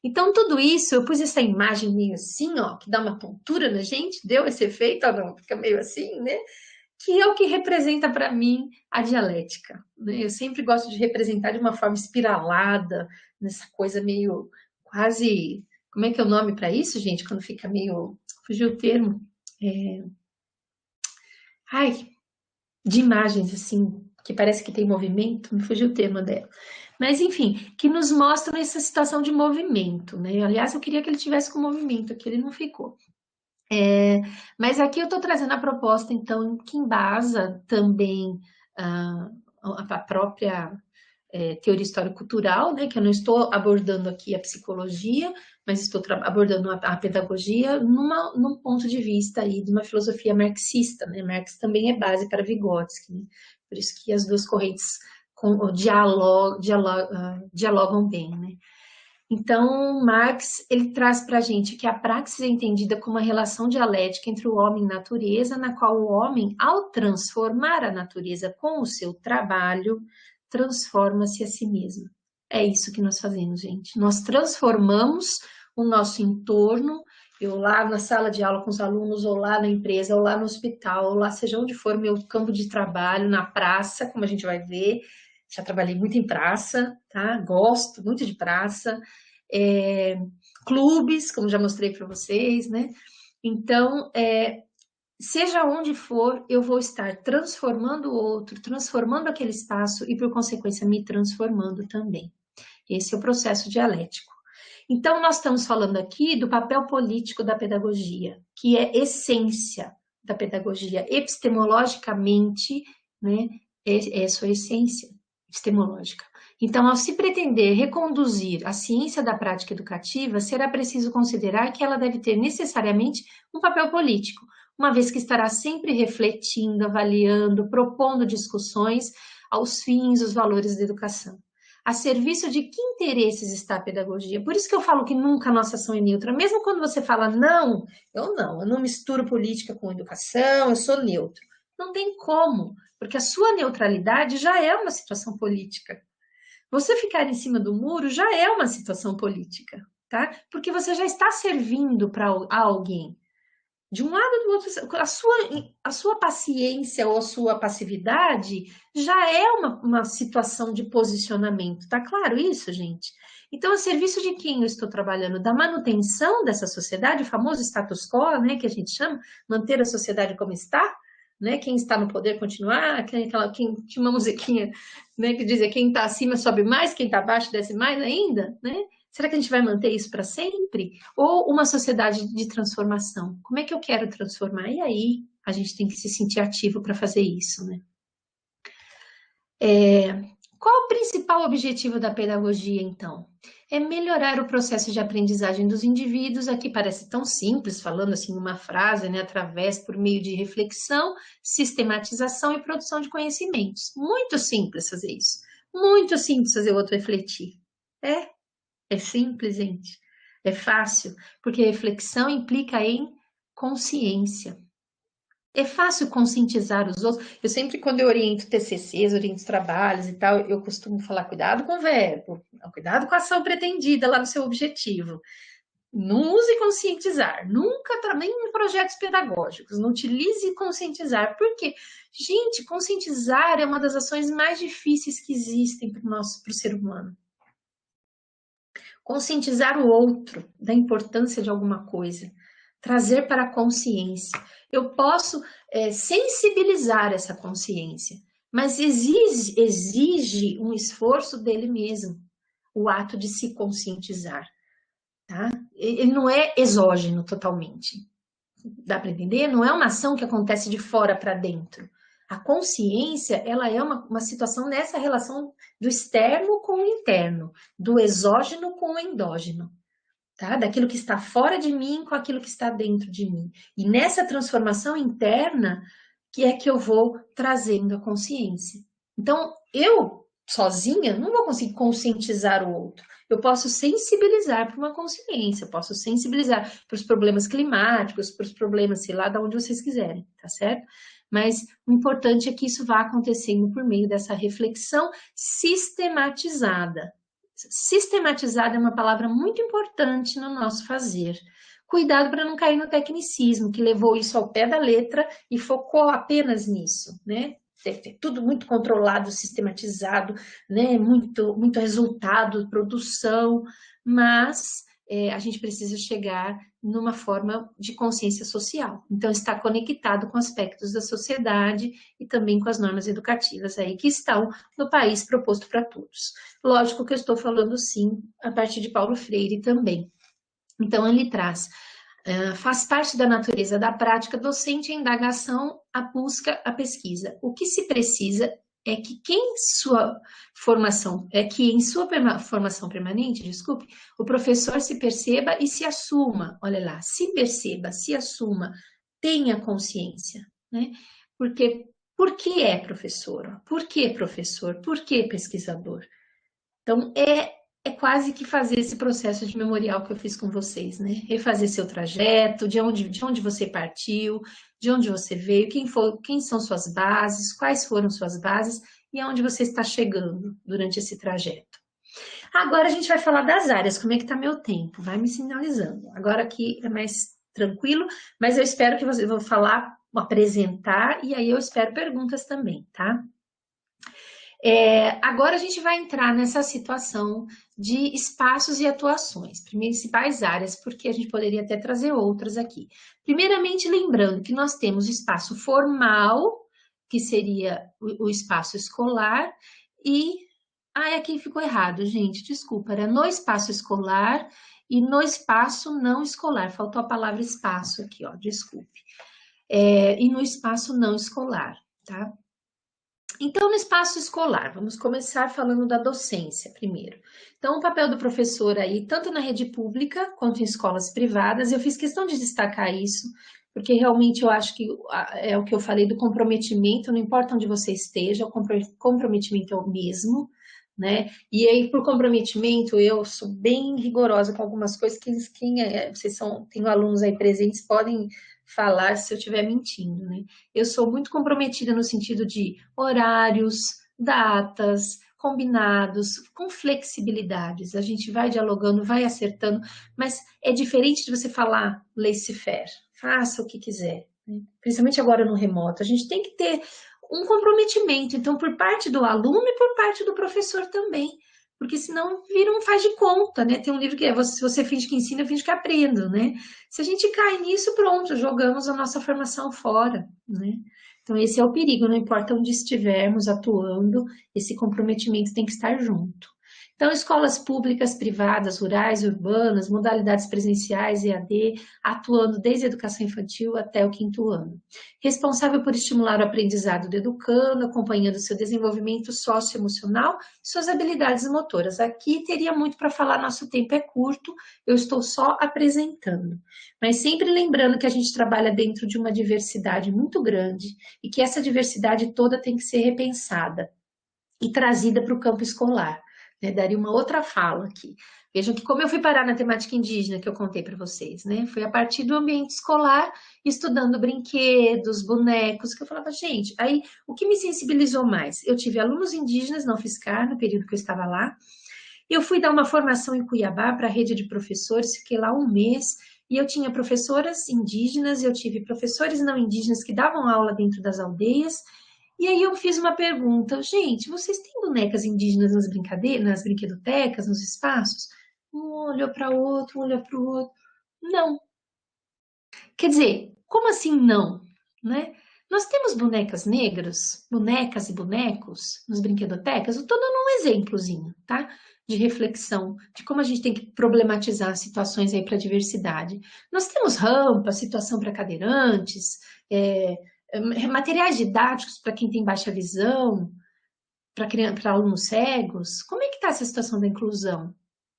Speaker 1: Então, tudo isso, eu pus essa imagem meio assim, ó, que dá uma tontura na gente, deu esse efeito ou não? Fica meio assim, né? Que é o que representa para mim a dialética, né? Eu sempre gosto de representar de uma forma espiralada, nessa coisa meio quase... Como é que é o nome para isso, gente? Quando fica meio... Fugiu o termo. De imagens, assim, que parece que tem movimento, me fugiu o termo dela. Mas, enfim, que nos mostram essa situação de movimento, né? Aliás, eu queria que ele tivesse com movimento, aqui ele não ficou. Mas aqui eu estou trazendo a proposta, então, que embasa também a própria teoria histórico-cultural, né, que eu não estou abordando aqui a psicologia, mas estou abordando a pedagogia num ponto de vista aí de uma filosofia marxista, né? Marx também é base para Vygotsky, né? Por isso que as duas correntes dialogam bem, né? Então, Marx, ele traz para a gente que a praxis é entendida como uma relação dialética entre o homem e a natureza, na qual o homem, ao transformar a natureza com o seu trabalho, transforma-se a si mesmo. É isso que nós fazemos, gente. Nós transformamos o nosso entorno, eu lá na sala de aula com os alunos, ou lá na empresa, ou lá no hospital, ou lá seja onde for meu campo de trabalho, na praça, como a gente vai ver. Já trabalhei muito em praça, tá? Gosto muito de praça. Clubes, como já mostrei para vocês, né? Então, seja onde for, eu vou estar transformando o outro, transformando aquele espaço e, por consequência, me transformando também. Esse é o processo dialético. Então, nós estamos falando aqui do papel político da pedagogia, que é essência da pedagogia. Epistemologicamente, né, é sua essência epistemológica. Então, ao se pretender reconduzir a ciência da prática educativa, será preciso considerar que ela deve ter necessariamente um papel político, uma vez que estará sempre refletindo, avaliando, propondo discussões aos fins, os valores da educação. A serviço de que interesses está a pedagogia? Por isso que eu falo que nunca a nossa ação é neutra. Mesmo quando você fala, não, eu não misturo política com educação, eu sou neutro. Não tem como, porque a sua neutralidade já é uma situação política. Você ficar em cima do muro já é uma situação política, tá? Porque você já está servindo para alguém. De um lado ou do outro, a sua paciência ou a sua passividade já é uma situação de posicionamento, tá claro isso, gente? Então, a serviço de quem eu estou trabalhando? Da manutenção dessa sociedade, o famoso status quo, né, que a gente chama, manter a sociedade como está, né? Quem está no poder continuar, quem tinha uma musiquinha, né, que dizia quem está acima sobe mais, quem está abaixo desce mais ainda, né? Será que a gente vai manter isso para sempre? Ou uma sociedade de transformação? Como é que eu quero transformar? E aí a gente tem que se sentir ativo para fazer isso, né? Qual o principal objetivo da pedagogia, então? É melhorar o processo de aprendizagem dos indivíduos. Aqui parece tão simples, falando assim uma frase, né? Através, por meio de reflexão, sistematização e produção de conhecimentos. Muito simples fazer isso. Muito simples fazer o outro refletir. É simples, gente. É fácil, porque reflexão implica em consciência. É fácil conscientizar os outros. Eu sempre, quando eu oriento TCCs, oriento trabalhos e tal, eu costumo falar, cuidado com o verbo, cuidado com a ação pretendida lá no seu objetivo. Não use conscientizar, nunca também em projetos pedagógicos, não utilize conscientizar, porque, gente, conscientizar é uma das ações mais difíceis que existem para o ser humano. Conscientizar o outro da importância de alguma coisa, trazer para a consciência. Eu posso sensibilizar essa consciência, mas exige um esforço dele mesmo, o ato de se conscientizar, tá? Ele não é exógeno totalmente. Dá para entender? Não é uma ação que acontece de fora para dentro. A consciência, ela é uma situação nessa relação do externo com o interno, do exógeno com o endógeno, tá? Daquilo que está fora de mim com aquilo que está dentro de mim. E nessa transformação interna que é que eu vou trazendo a consciência. Então, eu sozinha não vou conseguir conscientizar o outro. Eu posso sensibilizar para uma consciência, eu posso sensibilizar para os problemas climáticos, para os problemas, sei lá, de onde vocês quiserem, tá certo? Mas o importante é que isso vá acontecendo por meio dessa reflexão sistematizada. Sistematizada é uma palavra muito importante no nosso fazer. Cuidado para não cair no tecnicismo, que levou isso ao pé da letra e focou apenas nisso, né? Tudo muito controlado, sistematizado, né? Muito resultado, produção, mas a gente precisa chegar numa forma de consciência social. Então, está conectado com aspectos da sociedade e também com as normas educativas aí que estão no país proposto para todos. Lógico que eu estou falando, sim, a partir de Paulo Freire também. Então, ele traz, faz parte da natureza da prática docente a indagação, a busca, a pesquisa. O que se precisa é que em sua formação permanente, desculpe, o professor se perceba e se assuma, olha lá, se perceba, se assuma, tenha consciência, né? Porque, por que é professor? Por que professor? Por que pesquisador? Então, é quase que fazer esse processo de memorial que eu fiz com vocês, né? Refazer seu trajeto, de onde você partiu, de onde você veio, quem são suas bases, quais foram suas bases e aonde você está chegando durante esse trajeto. Agora a gente vai falar das áreas, como é que está meu tempo? Vai me sinalizando. Agora aqui é mais tranquilo, mas eu espero que vocês vão falar, apresentar, e aí eu espero perguntas também, tá? Agora a gente vai entrar nessa situação de espaços e atuações, principais áreas, porque a gente poderia até trazer outras aqui. Primeiramente, lembrando que nós temos o espaço formal, que seria o espaço escolar, e... aqui ficou errado, gente, desculpa, era no espaço escolar e no espaço não escolar, faltou a palavra espaço aqui, ó, desculpe. E no espaço não escolar, tá? Então, no espaço escolar, vamos começar falando da docência primeiro. Então, o papel do professor aí, tanto na rede pública quanto em escolas privadas, eu fiz questão de destacar isso, porque realmente eu acho que é o que eu falei do comprometimento, não importa onde você esteja, o comprometimento é o mesmo, né? E aí, por comprometimento, eu sou bem rigorosa com algumas coisas que tenho alunos aí presentes, podem falar se eu estiver mentindo, né? Eu sou muito comprometida no sentido de horários, datas, combinados, com flexibilidades. A gente vai dialogando, vai acertando, mas é diferente de você falar laissez-faire, faça o que quiser, né? Principalmente agora no remoto. A gente tem que ter um comprometimento, então, por parte do aluno e por parte do professor também, porque senão vira um faz de conta, né? Tem um livro que é se você finge que ensina, eu finge que aprendo, né? Se a gente cai nisso, pronto, jogamos a nossa formação fora, né? Então, esse é o perigo, não importa onde estivermos atuando, esse comprometimento tem que estar junto. Então, escolas públicas, privadas, rurais, urbanas, modalidades presenciais, EAD, atuando desde a educação infantil até o 5º ano. Responsável por estimular o aprendizado do educando, acompanhando seu desenvolvimento socioemocional e suas habilidades motoras. Aqui teria muito para falar, nosso tempo é curto, eu estou só apresentando. Mas sempre lembrando que a gente trabalha dentro de uma diversidade muito grande e que essa diversidade toda tem que ser repensada e trazida para o campo escolar, né? Daria uma outra fala aqui. Vejam que como eu fui parar na temática indígena que eu contei para vocês, né? Foi a partir do ambiente escolar, estudando brinquedos, bonecos, que eu falava, gente, aí o que me sensibilizou mais? Eu tive alunos indígenas na UFSCar, no período que eu estava lá. Eu fui dar uma formação em Cuiabá para a rede de professores, fiquei lá um mês, e eu tinha professoras indígenas, eu tive professores não indígenas que davam aula dentro das aldeias, e aí eu fiz uma pergunta, gente, vocês têm bonecas indígenas nas brincadeiras, nas brinquedotecas, nos espaços? Um olhou para o outro, um olhou para o outro. Não. Quer dizer, como assim não? Né? Nós temos bonecas negras, bonecas e bonecos nas brinquedotecas. Eu estou dando um exemplozinho, tá? De reflexão, de como a gente tem que problematizar situações aí para a diversidade. Nós temos rampa, situação para cadeirantes, materiais didáticos para quem tem baixa visão, para alunos cegos. Como é que está essa situação da inclusão?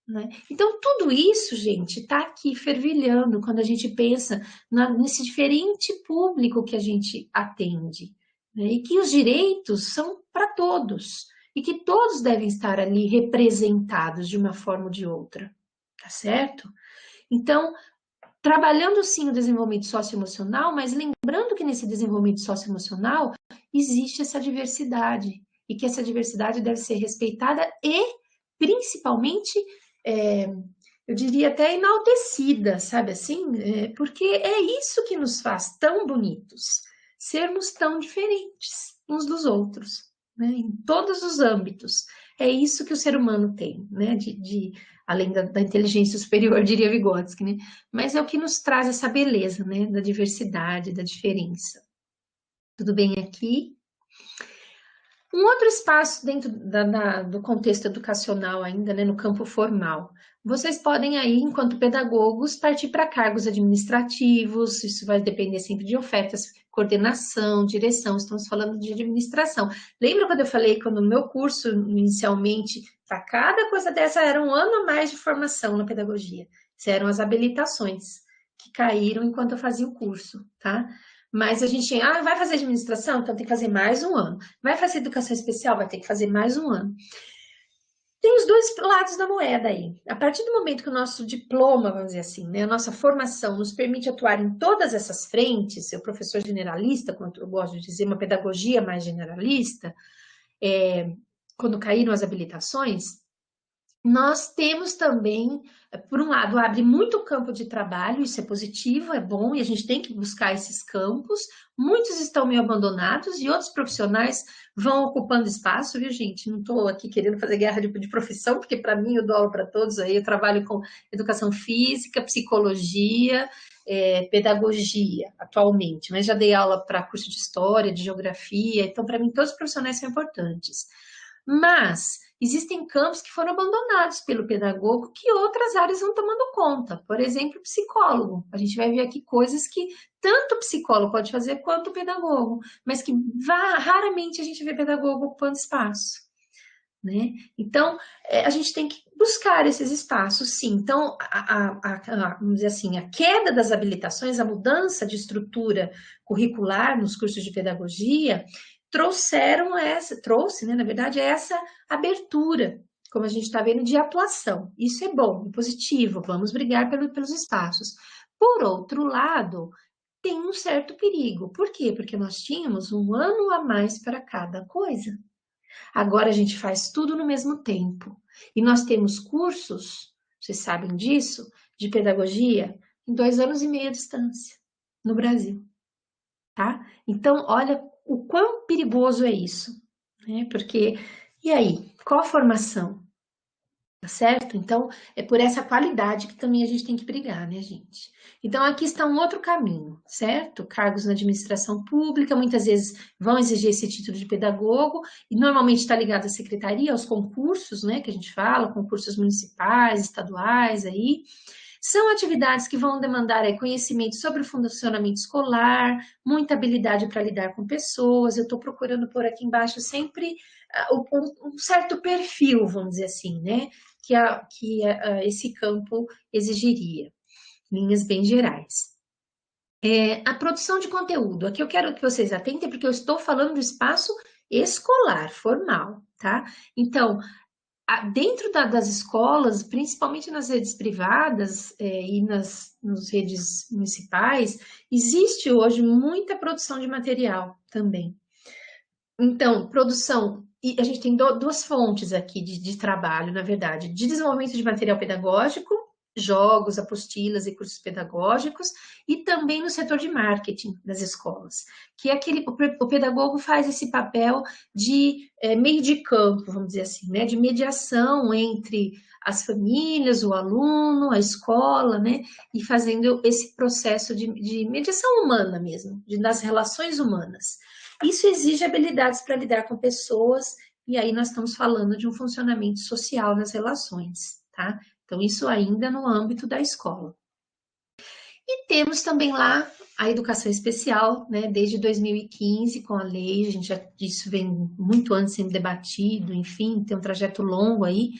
Speaker 1: Né? Então, tudo isso, gente, está aqui fervilhando quando a gente pensa nesse diferente público que a gente atende, né? E que os direitos são para todos, e que todos devem estar ali representados de uma forma ou de outra, tá certo? Então, trabalhando sim o desenvolvimento socioemocional, mas lembrando que nesse desenvolvimento socioemocional existe essa diversidade, e que essa diversidade deve ser respeitada e, principalmente, eu diria até enaltecida, sabe assim? Porque é isso que nos faz tão bonitos, sermos tão diferentes uns dos outros, né? Em todos os âmbitos. É isso que o ser humano tem, né? Além da inteligência superior, diria Vygotsky, né? Mas é o que nos traz essa beleza, né? Da diversidade, da diferença. Tudo bem aqui? Um outro espaço dentro do contexto educacional ainda, né, no campo formal. Vocês podem aí, enquanto pedagogos, partir para cargos administrativos, isso vai depender sempre de ofertas, coordenação, direção, estamos falando de administração. Lembra quando eu falei, quando o meu curso, inicialmente, para cada coisa dessa, era um ano a mais de formação na pedagogia. Essas eram as habilitações que caíram enquanto eu fazia o curso, tá? Mas a gente, vai fazer administração? Então tem que fazer mais um ano. Vai fazer educação especial? Vai ter que fazer mais um ano. Tem os dois lados da moeda aí. A partir do momento que o nosso diploma, vamos dizer assim, né, a nossa formação nos permite atuar em todas essas frentes, ser professor generalista, como eu gosto de dizer, uma pedagogia mais generalista, quando caíram as habilitações, nós temos também, por um lado, abre muito campo de trabalho, isso é positivo, é bom, e a gente tem que buscar esses campos. Muitos estão meio abandonados e outros profissionais vão ocupando espaço, viu, gente? Não estou aqui querendo fazer guerra de profissão, porque para mim eu dou aula para todos aí, eu trabalho com educação física, psicologia, pedagogia atualmente, mas já dei aula para curso de história, de geografia, então para mim todos os profissionais são importantes. Mas existem campos que foram abandonados pelo pedagogo que outras áreas vão tomando conta. Por exemplo, psicólogo. A gente vai ver aqui coisas que tanto o psicólogo pode fazer quanto o pedagogo, mas que raramente a gente vê pedagogo ocupando espaço. Né? Então, a gente tem que buscar esses espaços, sim. Então, vamos dizer assim, a queda das habilitações, a mudança de estrutura curricular nos cursos de pedagogia, trouxe, né, na verdade, essa abertura, como a gente está vendo, de atuação. Isso é bom, é positivo, vamos brigar pelos espaços. Por outro lado, tem um certo perigo. Por quê? Porque nós tínhamos um ano a mais para cada coisa. Agora a gente faz tudo no mesmo tempo. E nós temos cursos, vocês sabem disso, de pedagogia, em 2 anos e meio à distância, no Brasil. Tá? Então, olha o quão perigoso é isso. Né? Porque, e aí, qual a formação? Tá certo? Então, é por essa qualidade que também a gente tem que brigar, né, gente? Então, aqui está um outro caminho, certo? Cargos na administração pública, muitas vezes vão exigir esse título de pedagogo, e normalmente está ligado à secretaria, aos concursos, né, que a gente fala, concursos municipais, estaduais, aí. São atividades que vão demandar conhecimento sobre o funcionamento escolar, muita habilidade para lidar com pessoas. Eu estou procurando por aqui embaixo sempre um certo perfil, vamos dizer assim, né? Que esse campo exigiria, linhas bem gerais. A produção de conteúdo, aqui eu quero que vocês atentem, porque eu estou falando do espaço escolar, formal, tá? Então, dentro das escolas, principalmente nas redes privadas e nas redes municipais, existe hoje muita produção de material também. Então, produção, e a gente tem duas fontes aqui de trabalho, na verdade, de desenvolvimento de material pedagógico, jogos, apostilas e cursos pedagógicos, e também no setor de marketing das escolas, que é o pedagogo faz esse papel de meio de campo, vamos dizer assim, né, de mediação entre as famílias, o aluno, a escola, né, e fazendo esse processo de mediação humana mesmo, das relações humanas. Isso exige habilidades para lidar com pessoas, e aí nós estamos falando de um funcionamento social nas relações, tá? Então, isso ainda no âmbito da escola. E temos também lá a educação especial, né? Desde 2015, com a lei, a gente já, isso vem muito antes sendo debatido, enfim, tem um trajeto longo aí,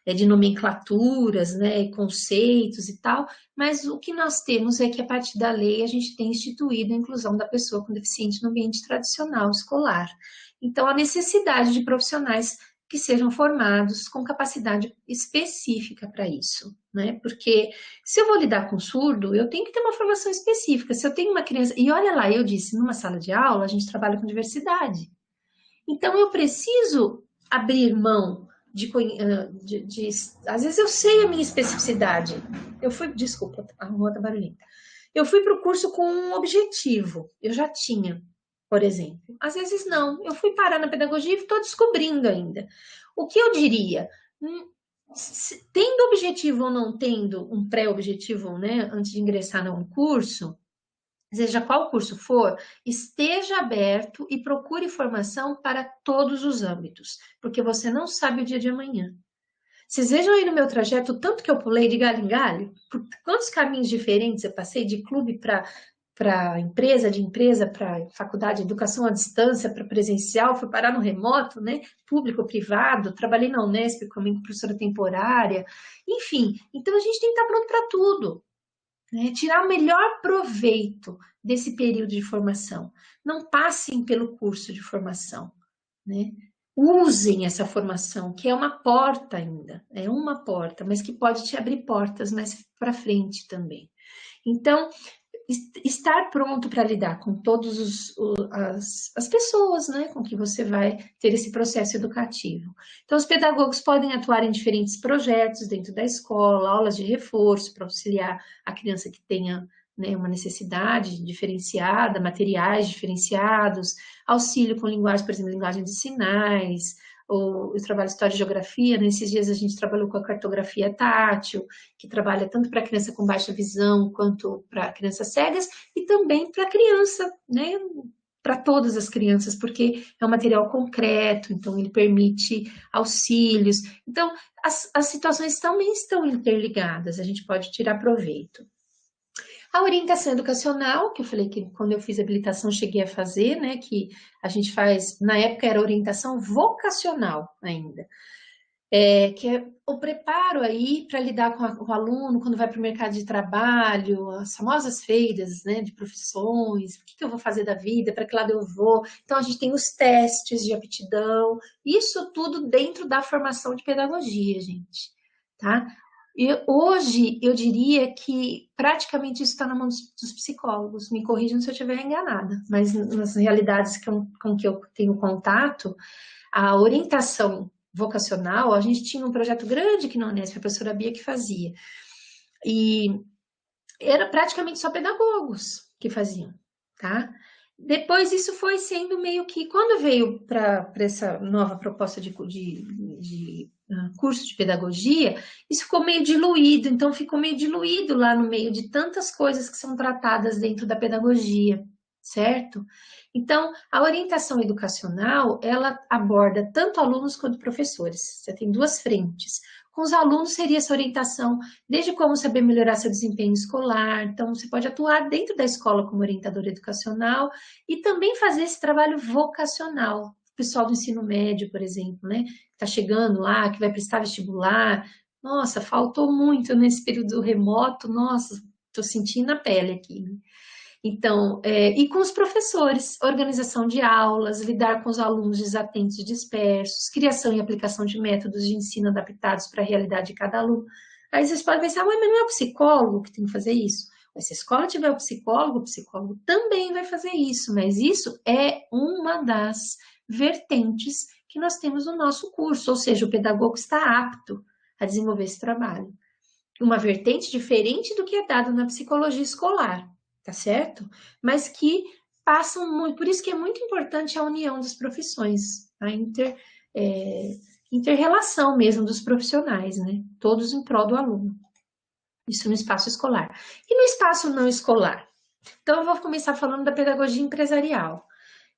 Speaker 1: de nomenclaturas, né, conceitos e tal, mas o que nós temos é que a partir da lei a gente tem instituído a inclusão da pessoa com deficiente no ambiente tradicional escolar. Então, a necessidade de profissionais que sejam formados com capacidade específica para isso, né? Porque se eu vou lidar com surdo, eu tenho que ter uma formação específica. Se eu tenho uma criança, e olha lá, eu disse, numa sala de aula a gente trabalha com diversidade. Então, eu preciso abrir mão às vezes eu sei a minha especificidade. Desculpa, a rua tá barulhenta. Eu fui para o curso com um objetivo, eu já tinha, por exemplo. Às vezes não, eu fui parar na pedagogia e estou descobrindo ainda. O que eu diria? Tendo objetivo ou não tendo um pré-objetivo, né, antes de ingressar num curso, seja qual curso for, esteja aberto e procure formação para todos os âmbitos, porque você não sabe o dia de amanhã. Vocês vejam aí no meu trajeto o tanto que eu pulei de galho em galho, por quantos caminhos diferentes eu passei de clube para empresa, de empresa para faculdade, educação à distância, para presencial, fui parar no remoto, né? Público, privado, trabalhei na Unesp como professora temporária, enfim. Então a gente tem que estar pronto para tudo. Né, tirar o melhor proveito desse período de formação. Não passem pelo curso de formação. Né? Usem essa formação, que é uma porta ainda. É uma porta, mas que pode te abrir portas mais para frente também. Então, estar pronto para lidar com todas as pessoas, né, com que você vai ter esse processo educativo. Então, os pedagogos podem atuar em diferentes projetos dentro da escola, aulas de reforço para auxiliar a criança que tenha, né, uma necessidade diferenciada, materiais diferenciados, auxílio com linguagem, por exemplo, linguagem de sinais, ou eu trabalho História e Geografia, nesses dias a gente trabalhou com a cartografia tátil, que trabalha tanto para criança com baixa visão, quanto para crianças cegas, e também para criança, né, para todas as crianças, porque é um material concreto, então ele permite auxílios. Então, as situações também estão interligadas, a gente pode tirar proveito. A orientação educacional, que eu falei que quando eu fiz habilitação cheguei a fazer, né, que a gente faz, na época era orientação vocacional ainda, que é o preparo aí para lidar com o aluno quando vai para o mercado de trabalho, as famosas feiras, né, de profissões, o que eu vou fazer da vida, para que lado eu vou. Então, a gente tem os testes de aptidão, isso tudo dentro da formação de pedagogia, gente, tá? E hoje, eu diria que praticamente isso está na mão dos psicólogos, me corrijam se eu estiver enganada, mas nas realidades com que eu tenho contato, a orientação vocacional, a gente tinha um projeto grande aqui na Unesp, a professora Bia que fazia, e era praticamente só pedagogos que faziam, tá? Depois isso foi sendo meio que, quando veio para essa nova proposta de curso de pedagogia, isso ficou meio diluído, então ficou meio diluído lá no meio de tantas coisas que são tratadas dentro da pedagogia, certo? Então, a orientação educacional, ela aborda tanto alunos quanto professores. Você tem duas frentes. Com os alunos seria essa orientação, desde como saber melhorar seu desempenho escolar, então você pode atuar dentro da escola como orientador educacional e também fazer esse trabalho vocacional. O pessoal do ensino médio, por exemplo, né, que está chegando lá, que vai prestar vestibular, nossa, faltou muito nesse período remoto, nossa, estou sentindo na pele aqui, né? Então, e com os professores, organização de aulas, lidar com os alunos desatentos e dispersos, criação e aplicação de métodos de ensino adaptados para a realidade de cada aluno. Aí vocês podem pensar, mas não é o psicólogo que tem que fazer isso? Mas se a escola tiver o psicólogo também vai fazer isso, mas isso é uma das vertentes que nós temos no nosso curso, ou seja, o pedagogo está apto a desenvolver esse trabalho. Uma vertente diferente do que é dado na psicologia escolar, tá certo? Mas que passam muito, por isso que é muito importante a união das profissões, a inter-relação mesmo dos profissionais, né? Todos em prol do aluno. Isso no espaço escolar. E no espaço não escolar? Então, eu vou começar falando da pedagogia empresarial,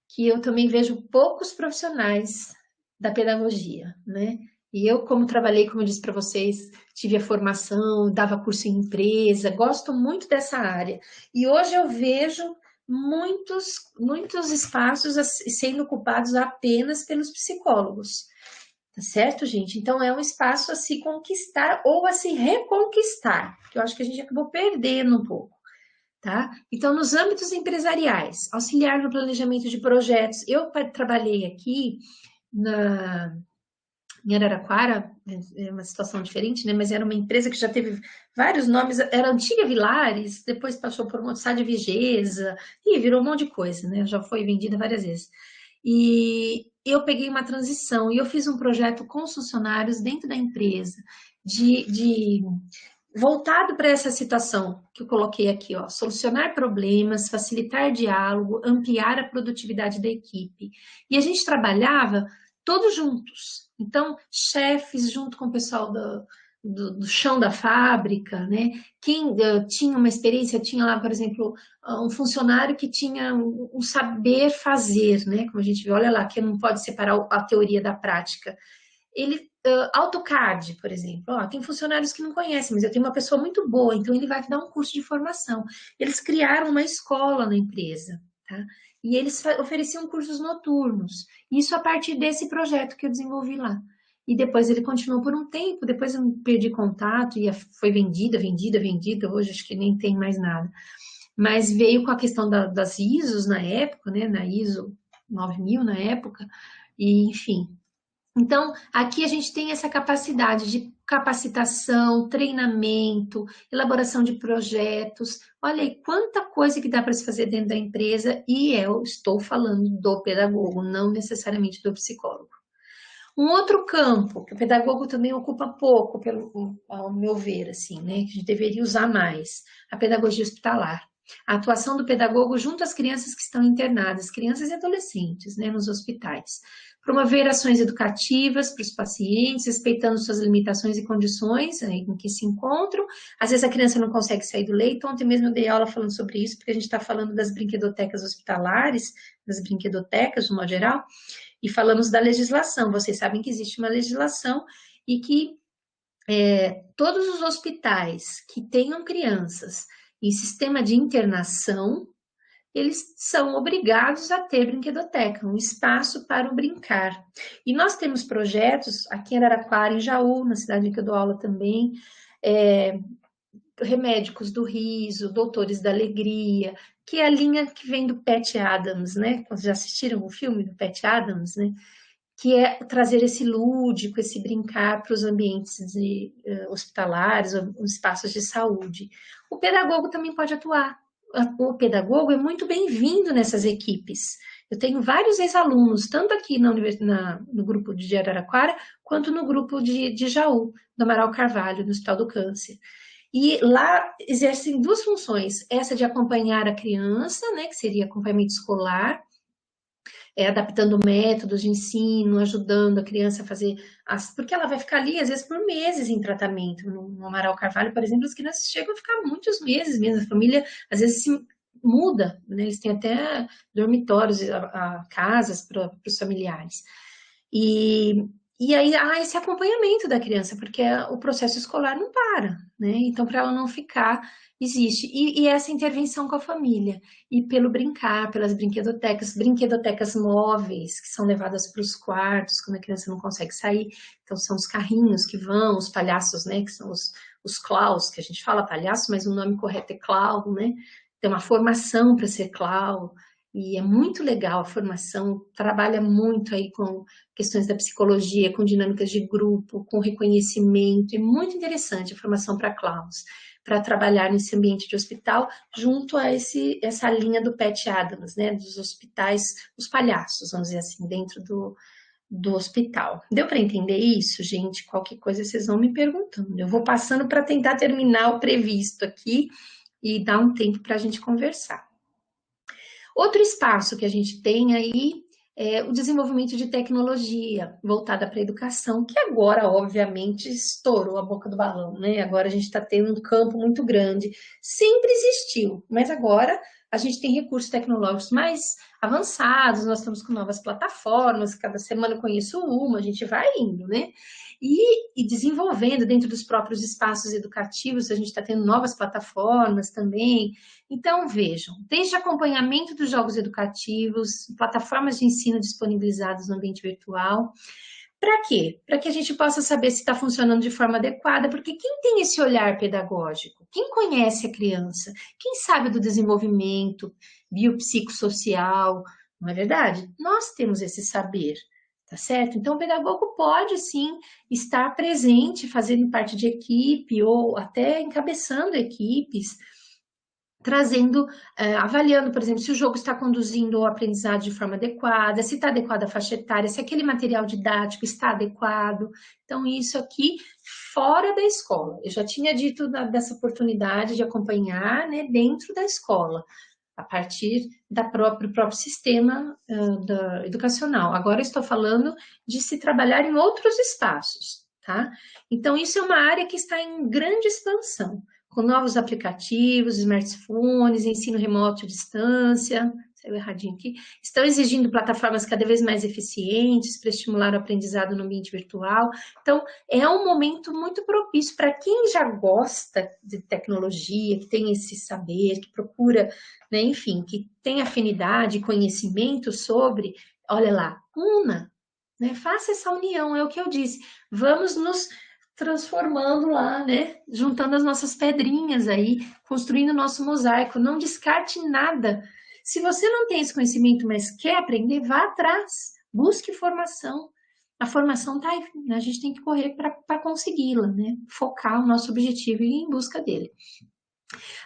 Speaker 1: que eu também vejo poucos profissionais da pedagogia, né? E eu, como trabalhei, como eu disse para vocês, tive a formação, dava curso em empresa, gosto muito dessa área. E hoje eu vejo muitos espaços sendo ocupados apenas pelos psicólogos. Tá certo, gente? Então, é um espaço a se conquistar ou a se reconquistar, que eu acho que a gente acabou perdendo um pouco. Tá? Então, nos âmbitos empresariais, auxiliar no planejamento de projetos. Eu trabalhei aqui em Araraquara, é uma situação diferente, né? Mas era uma empresa que já teve vários nomes, era a antiga Vilares, depois passou por uma de Vigesa, e virou um monte de coisa, né? Já foi vendida várias vezes. E eu peguei uma transição e eu fiz um projeto com os funcionários dentro da empresa voltado para essa situação que eu coloquei aqui, ó, solucionar problemas, facilitar diálogo, ampliar a produtividade da equipe. E a gente trabalhava todos juntos. Então, chefes junto com o pessoal do chão da fábrica, né? Quem tinha uma experiência, tinha lá, por exemplo, um funcionário que tinha um saber fazer, né? Como a gente vê, olha lá, que não pode separar a teoria da prática. Ele, AutoCAD, por exemplo, tem funcionários que não conhecem, mas eu tenho uma pessoa muito boa, então ele vai dar um curso de formação. Eles criaram uma escola na empresa, tá? E eles ofereciam cursos noturnos. Isso a partir desse projeto que eu desenvolvi lá. E depois ele continuou por um tempo, depois eu perdi contato e foi vendida, hoje acho que nem tem mais nada. Mas veio com a questão das ISOs na época, né, na ISO 9000 na época, e enfim. Então, aqui a gente tem essa capacidade de capacitação, treinamento, elaboração de projetos. Olha aí quanta coisa que dá para se fazer dentro da empresa e eu estou falando do pedagogo, não necessariamente do psicólogo. Um outro campo que o pedagogo também ocupa pouco, ao meu ver, assim, né, que a gente deveria usar mais, a pedagogia hospitalar. A atuação do pedagogo junto às crianças que estão internadas, crianças e adolescentes, né, nos hospitais. Promover ações educativas para os pacientes, respeitando suas limitações e condições em que se encontram. Às vezes a criança não consegue sair do leito. Ontem mesmo eu dei aula falando sobre isso, porque a gente está falando das brinquedotecas hospitalares, das brinquedotecas, de modo geral, e falamos da legislação. Vocês sabem que existe uma legislação e que todos os hospitais que tenham crianças em sistema de internação, eles são obrigados a ter brinquedoteca, um espaço para o brincar. E nós temos projetos aqui em Araraquara, em Jaú, na cidade em que eu dou aula também, Remédicos do Riso, Doutores da Alegria, que é a linha que vem do Pat Adams, né? Vocês já assistiram o filme do Pat Adams, né? Que é trazer esse lúdico, esse brincar para os ambientes hospitalares, os espaços de saúde. O pedagogo também pode atuar. O pedagogo é muito bem-vindo nessas equipes. Eu tenho vários ex-alunos, tanto aqui no grupo de Araraquara, quanto no grupo de Jaú, do Amaral Carvalho, no Hospital do Câncer. E lá exercem duas funções, essa de acompanhar a criança, né, que seria acompanhamento escolar, adaptando métodos de ensino, ajudando a criança a fazer... Porque ela vai ficar ali, às vezes, por meses em tratamento. No Amaral Carvalho, por exemplo, as crianças chegam a ficar muitos meses mesmo. A família, às vezes, se muda, né? Eles têm até dormitórios, casas para os familiares. E aí há esse acompanhamento da criança, porque o processo escolar não para, né? Então, para ela não ficar, existe. E essa intervenção com a família. E pelo brincar, pelas brinquedotecas móveis, que são levadas para os quartos, quando a criança não consegue sair. Então, são os carrinhos que vão, os palhaços, né? Que são os clowns, que a gente fala palhaço, mas o nome correto é clown, né? Tem uma formação para ser clown. E é muito legal a formação, trabalha muito aí com questões da psicologia, com dinâmicas de grupo, com reconhecimento, é muito interessante a formação para clowns, para trabalhar nesse ambiente de hospital, junto a essa linha do Pat Adams, né, dos hospitais, os palhaços, vamos dizer assim, dentro do hospital. Deu para entender isso, gente? Qualquer coisa vocês vão me perguntando. Eu vou passando para tentar terminar o previsto aqui e dar um tempo para a gente conversar. Outro espaço que a gente tem aí é o desenvolvimento de tecnologia voltada para a educação, que agora, obviamente, estourou a boca do balão, né? Agora a gente está tendo um campo muito grande. Sempre existiu, mas agora a gente tem recursos tecnológicos mais avançados, nós estamos com novas plataformas, cada semana eu conheço uma, a gente vai indo, né? E desenvolvendo dentro dos próprios espaços educativos, a gente está tendo novas plataformas também. Então, vejam, desde acompanhamento dos jogos educativos, plataformas de ensino disponibilizadas no ambiente virtual. Para quê? Para que a gente possa saber se está funcionando de forma adequada, porque quem tem esse olhar pedagógico, quem conhece a criança, quem sabe do desenvolvimento biopsicossocial, não é verdade? Nós temos esse saber. Tá certo? Então, o pedagogo pode, sim, estar presente, fazendo parte de equipe ou até encabeçando equipes, trazendo, avaliando, por exemplo, se o jogo está conduzindo o aprendizado de forma adequada, se está adequada a faixa etária, se aquele material didático está adequado. Então, isso aqui fora da escola. Eu já tinha dito dessa oportunidade de acompanhar, né, dentro da escola, a partir do próprio sistema educacional. Agora estou falando de se trabalhar em outros espaços, tá? Então, isso é uma área que está em grande expansão, com novos aplicativos, smartphones, ensino remoto à distância, saiu erradinho aqui, estão exigindo plataformas cada vez mais eficientes para estimular o aprendizado no ambiente virtual. Então, é um momento muito propício para quem já gosta de tecnologia, que tem esse saber, que procura, né, enfim, que tem afinidade, conhecimento sobre, olha lá, né, faça essa união, é o que eu disse, vamos nos transformando lá, né, juntando as nossas pedrinhas aí, construindo o nosso mosaico, não descarte nada. Se você não tem esse conhecimento, mas quer aprender, vá atrás, busque formação. A formação está aí, né? A gente tem que correr para consegui-la, né? Focar o nosso objetivo e ir em busca dele.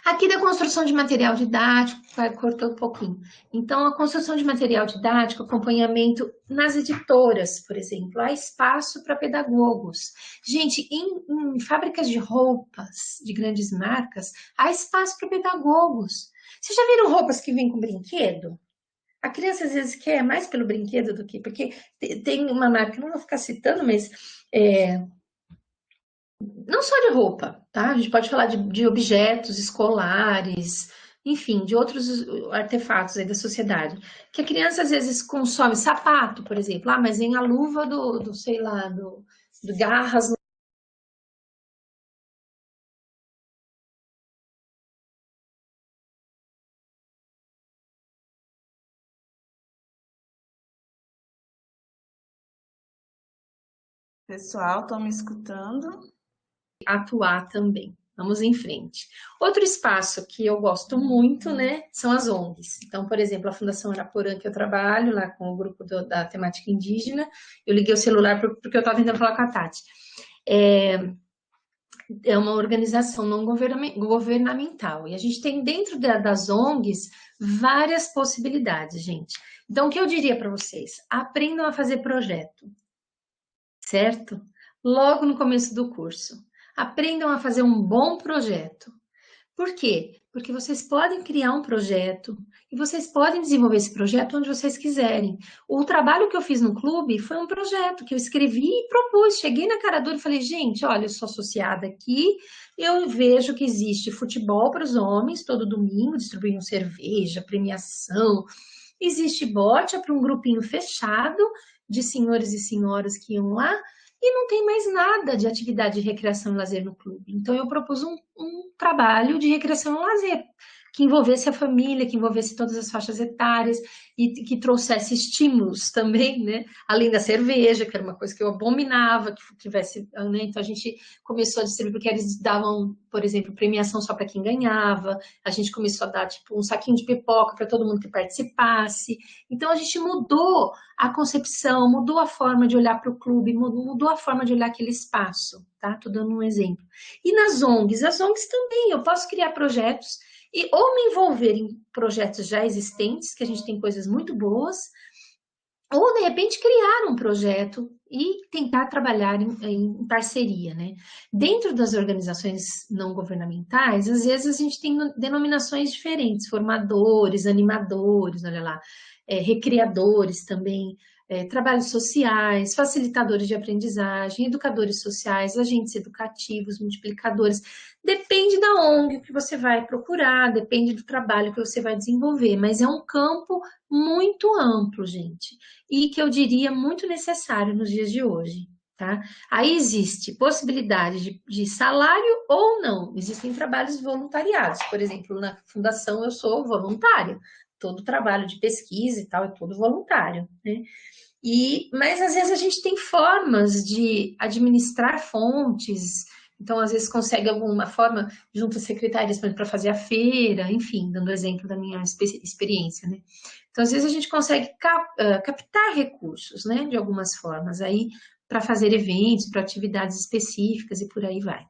Speaker 1: Aqui da construção de material didático, cortou um pouquinho. Então, a construção de material didático, acompanhamento nas editoras, por exemplo, há espaço para pedagogos. Gente, em fábricas de roupas de grandes marcas, há espaço para pedagogos. Vocês já viram roupas que vêm com brinquedo? A criança às vezes quer mais pelo brinquedo do que... Porque tem uma marca, não vou ficar citando, mas... não só de roupa, tá? A gente pode falar de objetos escolares, enfim, de outros artefatos aí da sociedade. Que a criança às vezes consome sapato, por exemplo. Ah, mas vem a luva sei lá, do garras.
Speaker 2: Pessoal, estão me escutando?
Speaker 1: Atuar também. Vamos em frente. Outro espaço que eu gosto muito, né, são as ONGs. Então, por exemplo, a Fundação Araporã, que eu trabalho lá com o grupo da temática indígena, eu liguei o celular porque eu estava tentando falar com a Tati. É uma organização não governamental. E a gente tem dentro das ONGs várias possibilidades, gente. Então, o que eu diria para vocês? Aprendam a fazer projeto, certo? Logo no começo do curso. Aprendam a fazer um bom projeto. Por quê? Porque vocês podem criar um projeto e vocês podem desenvolver esse projeto onde vocês quiserem. O trabalho que eu fiz no clube foi um projeto que eu escrevi e propus. Cheguei na cara dura e falei, gente, olha, eu sou associada aqui, eu vejo que existe futebol para os homens todo domingo, distribuindo cerveja, premiação. Existe bote para um grupinho fechado de senhores e senhoras que iam lá, e não tem mais nada de atividade de recreação e lazer no clube. Então, eu propus um trabalho de recreação e lazer, que envolvesse a família, que envolvesse todas as faixas etárias e que trouxesse estímulos também, né? Além da cerveja, que era uma coisa que eu abominava, que tivesse, né? Então, a gente começou a distribuir, porque eles davam, por exemplo, premiação só para quem ganhava, a gente começou a dar, tipo, um saquinho de pipoca para todo mundo que participasse. Então, a gente mudou a concepção, mudou a forma de olhar para o clube, mudou a forma de olhar aquele espaço, tá? Estou dando um exemplo. E nas ONGs, as ONGs também, eu posso criar projetos e ou me envolver em projetos já existentes, que a gente tem coisas muito boas, ou de repente criar um projeto e tentar trabalhar em parceria, né? Dentro das organizações não governamentais, às vezes a gente tem denominações diferentes, formadores, animadores, olha lá, recreadores também, trabalhos sociais, facilitadores de aprendizagem, educadores sociais, agentes educativos, multiplicadores. Depende da ONG que você vai procurar, depende do trabalho que você vai desenvolver, mas é um campo muito amplo, gente, e que eu diria muito necessário nos dias de hoje, tá? Aí existe possibilidade de salário ou não, existem trabalhos voluntariados, por exemplo, na fundação eu sou voluntária, todo trabalho de pesquisa e tal é todo voluntário, né? Mas às vezes a gente tem formas de administrar fontes, então às vezes consegue alguma forma junto às secretarias para fazer a feira, enfim, dando exemplo da minha experiência, né? Então às vezes a gente consegue captar recursos, né, de algumas formas aí para fazer eventos, para atividades específicas e por aí vai.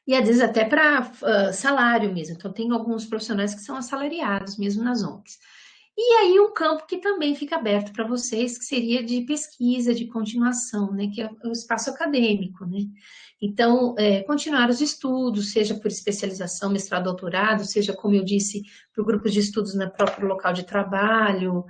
Speaker 1: E às vezes até para salário mesmo. Então tem alguns profissionais que são assalariados mesmo nas ONGs. E aí um campo que também fica aberto para vocês, que seria de pesquisa, de continuação, né, que é o espaço acadêmico, né. Então, continuar os estudos, seja por especialização, mestrado, doutorado, seja, como eu disse, para o grupo de estudos no próprio local de trabalho,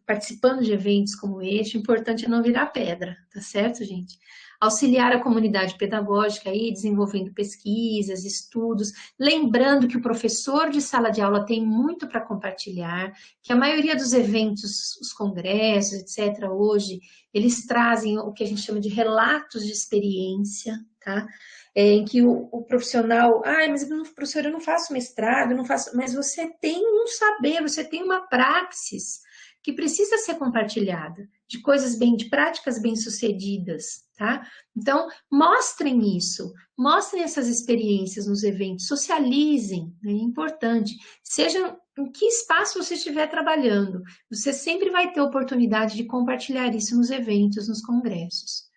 Speaker 1: participando de eventos como este. O importante é não virar pedra, tá certo, gente? Auxiliar a comunidade pedagógica aí, desenvolvendo pesquisas, estudos, lembrando que o professor de sala de aula tem muito para compartilhar, que a maioria dos eventos, os congressos, etc., hoje, eles trazem o que a gente chama de relatos de experiência, tá? Em que o profissional, mas professor, eu não faço mestrado, eu não faço, mas você tem um saber, você tem uma praxis que precisa ser compartilhada, de práticas bem-sucedidas, tá? Então, mostrem isso, mostrem essas experiências nos eventos, socializem, né? É importante. Seja em que espaço você estiver trabalhando, você sempre vai ter oportunidade de compartilhar isso nos eventos, nos congressos.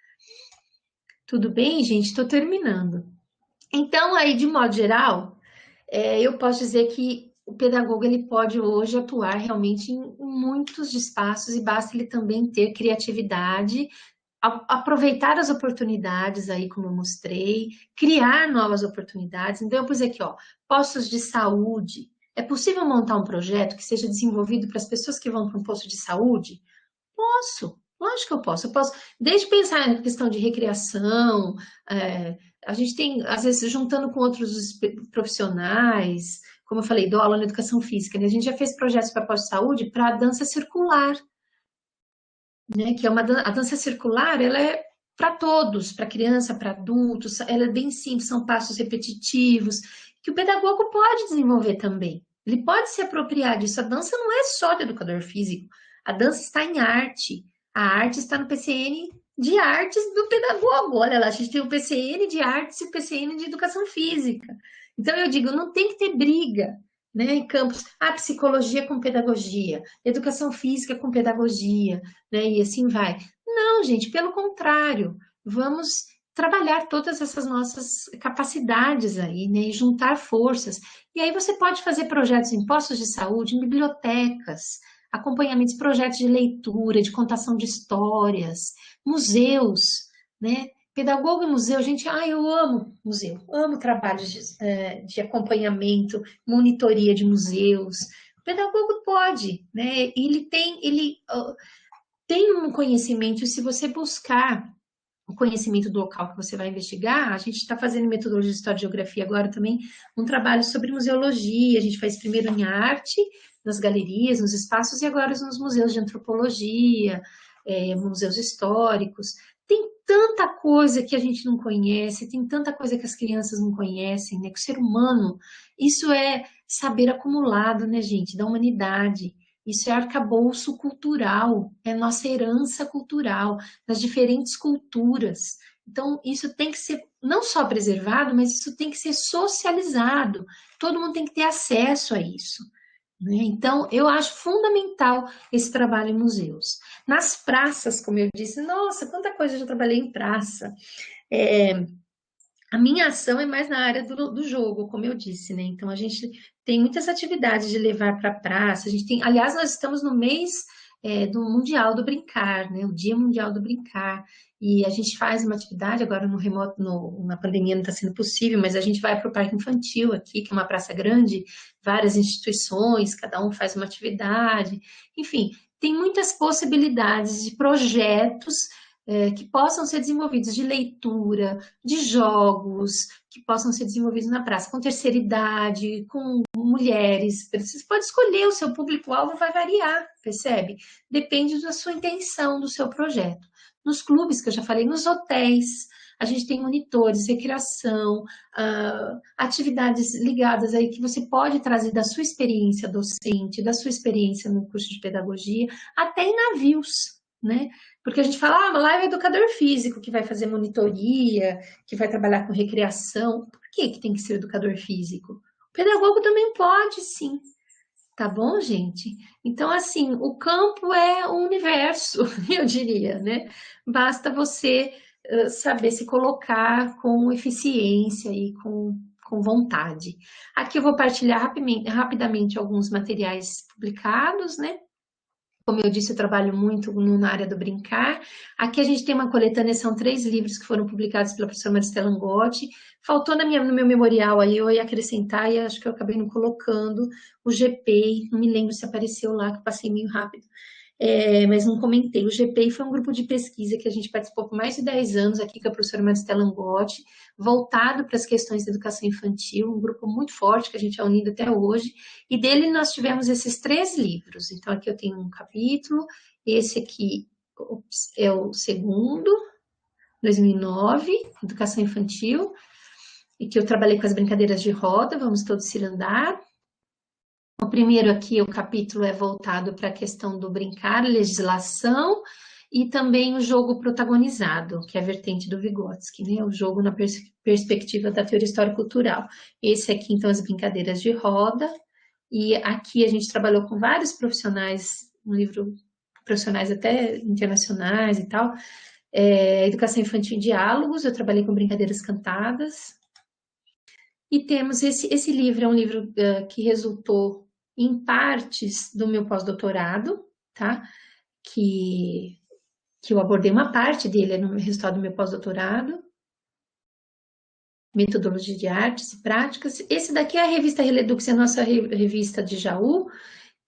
Speaker 1: Tudo bem, gente? Estou terminando. Então, aí, de modo geral, eu posso dizer que o pedagogo ele pode hoje atuar realmente em muitos espaços e basta ele também ter criatividade, aproveitar as oportunidades aí, como eu mostrei, criar novas oportunidades. Então, eu pus aqui, ó, postos de saúde. É possível montar um projeto que seja desenvolvido para as pessoas que vão para um posto de saúde? Posso, lógico que eu posso. Eu posso, desde pensar na questão de recreação, a gente tem, às vezes, juntando com outros profissionais, como eu falei, dou aula na educação física, né? A gente já fez projetos para pós-saúde para a dança circular, né? Que é a dança circular, ela é para todos, para criança, para adultos, ela é bem simples, são passos repetitivos, que o pedagogo pode desenvolver também. Ele pode se apropriar disso. A dança não é só do educador físico, a dança está em arte. A arte está no PCN de artes do pedagogo. Olha lá, a gente tem o PCN de artes e o PCN de educação física. Então, eu digo, não tem que ter briga, né, em campos, psicologia com pedagogia, educação física com pedagogia, né, e assim vai. Não, gente, pelo contrário, vamos trabalhar todas essas nossas capacidades aí, né, e juntar forças. E aí você pode fazer projetos em postos de saúde, em bibliotecas, acompanhamentos, projetos de leitura, de contação de histórias, museus, né? Pedagogo e museu, gente, eu amo museu, amo trabalhos de acompanhamento, monitoria de museus. O pedagogo pode, né? Ele tem um conhecimento, e se você buscar o conhecimento do local que você vai investigar, a gente está fazendo em metodologia de história e geografia agora também um trabalho sobre museologia, a gente faz primeiro em arte, nas galerias, nos espaços, e agora nos museus de antropologia, museus históricos. Tem tanta coisa que a gente não conhece, tem tanta coisa que as crianças não conhecem, né? Que o ser humano, isso é saber acumulado, né, gente, da humanidade. Isso é arcabouço cultural, é nossa herança cultural, das diferentes culturas. Então, isso tem que ser não só preservado, mas isso tem que ser socializado. Todo mundo tem que ter acesso a isso, né? Então, eu acho fundamental esse trabalho em museus. Nas praças, como eu disse, nossa, quanta coisa eu já trabalhei em praça. A minha ação é mais na área do jogo, como eu disse, né? Então, a gente tem muitas atividades de levar para a praça. A gente tem, aliás, nós estamos no mês do Mundial do Brincar, né? O Dia Mundial do Brincar. E a gente faz uma atividade, agora no remoto, na pandemia não está sendo possível, mas a gente vai para o Parque Infantil aqui, que é uma praça grande, várias instituições, cada um faz uma atividade. Enfim, tem muitas possibilidades de projetos que possam ser desenvolvidos de leitura, de jogos, que possam ser desenvolvidos na praça, com terceira idade, com mulheres. Você pode escolher, o seu público-alvo vai variar, percebe? Depende da sua intenção, do seu projeto. Nos clubes, que eu já falei, nos hotéis, a gente tem monitores, recreação, atividades ligadas aí que você pode trazer da sua experiência docente, da sua experiência no curso de pedagogia, até em navios, né? Porque a gente fala, mas lá é o educador físico que vai fazer monitoria, que vai trabalhar com recreação. Por que tem que ser educador físico? O pedagogo também pode, sim. Tá bom, gente? Então, assim, o campo é o universo, eu diria, né? Basta você saber se colocar com eficiência e com vontade. Aqui eu vou partilhar rapidamente alguns materiais publicados, né? Como eu disse, eu trabalho muito na área do brincar. Aqui a gente tem uma coletânea, são 3 livros que foram publicados pela professora Maristela Angotti. Faltou no meu memorial aí, eu ia acrescentar e acho que eu acabei não colocando o GPEI, não me lembro se apareceu lá, que eu passei meio rápido. Mas não comentei. O GPEI foi um grupo de pesquisa que a gente participou por mais de 10 anos aqui com a professora Maristela Angotti, voltado para as questões da educação infantil, um grupo muito forte que a gente é unido até hoje, e dele nós tivemos esses 3 livros. Então, aqui eu tenho um capítulo, esse aqui é o segundo, 2009, Educação Infantil, e que eu trabalhei com as brincadeiras de roda, vamos todos cirandar. O primeiro aqui, o capítulo é voltado para a questão do brincar, legislação, e também o jogo protagonizado, que é a vertente do Vygotsky, né? O jogo na perspectiva da teoria histórico-cultural. Esse aqui, então, as brincadeiras de roda, e aqui a gente trabalhou com vários profissionais, um livro, profissionais até internacionais e tal, Educação Infantil em Diálogos, eu trabalhei com brincadeiras cantadas, e temos esse livro, é um livro que resultou em partes do meu pós-doutorado, tá? Que que eu abordei uma parte dele no resultado do meu pós-doutorado. Metodologia de artes e práticas. Esse daqui é a revista Reledux, é a nossa revista de Jaú.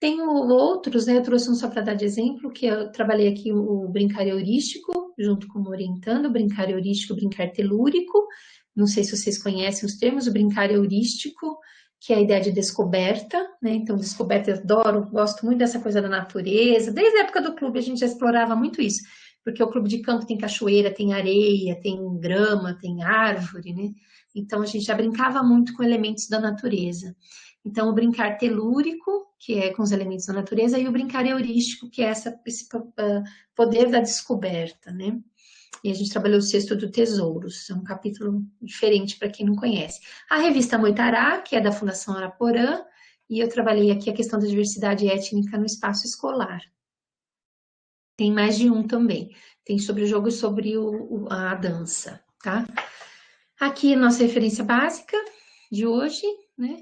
Speaker 1: Tenho outros, né? Eu trouxe um só para dar de exemplo, que eu trabalhei aqui o brincar heurístico, junto com o orientando, brincar heurístico, brincar telúrico. Não sei se vocês conhecem os termos, o brincar heurístico, que é a ideia de descoberta, né? Então, descoberta, eu adoro, gosto muito dessa coisa da natureza. Desde a época do clube a gente já explorava muito isso, porque o clube de campo tem cachoeira, tem areia, tem grama, tem árvore, né? Então, a gente já brincava muito com elementos da natureza. Então, o brincar telúrico, que é com os elementos da natureza, e o brincar heurístico, que é esse poder da descoberta, né? E a gente trabalhou o Cesto do Tesouros, é um capítulo diferente para quem não conhece. A revista Moitará, que é da Fundação Araporã, e eu trabalhei aqui a questão da diversidade étnica no espaço escolar. Tem mais de um também. Tem sobre o jogo e sobre a dança, tá? Aqui a nossa referência básica de hoje, né?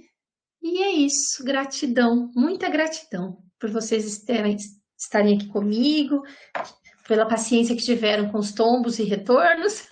Speaker 1: E é isso, gratidão, muita gratidão por vocês estarem aqui comigo, pela paciência que tiveram com os tombos e retornos.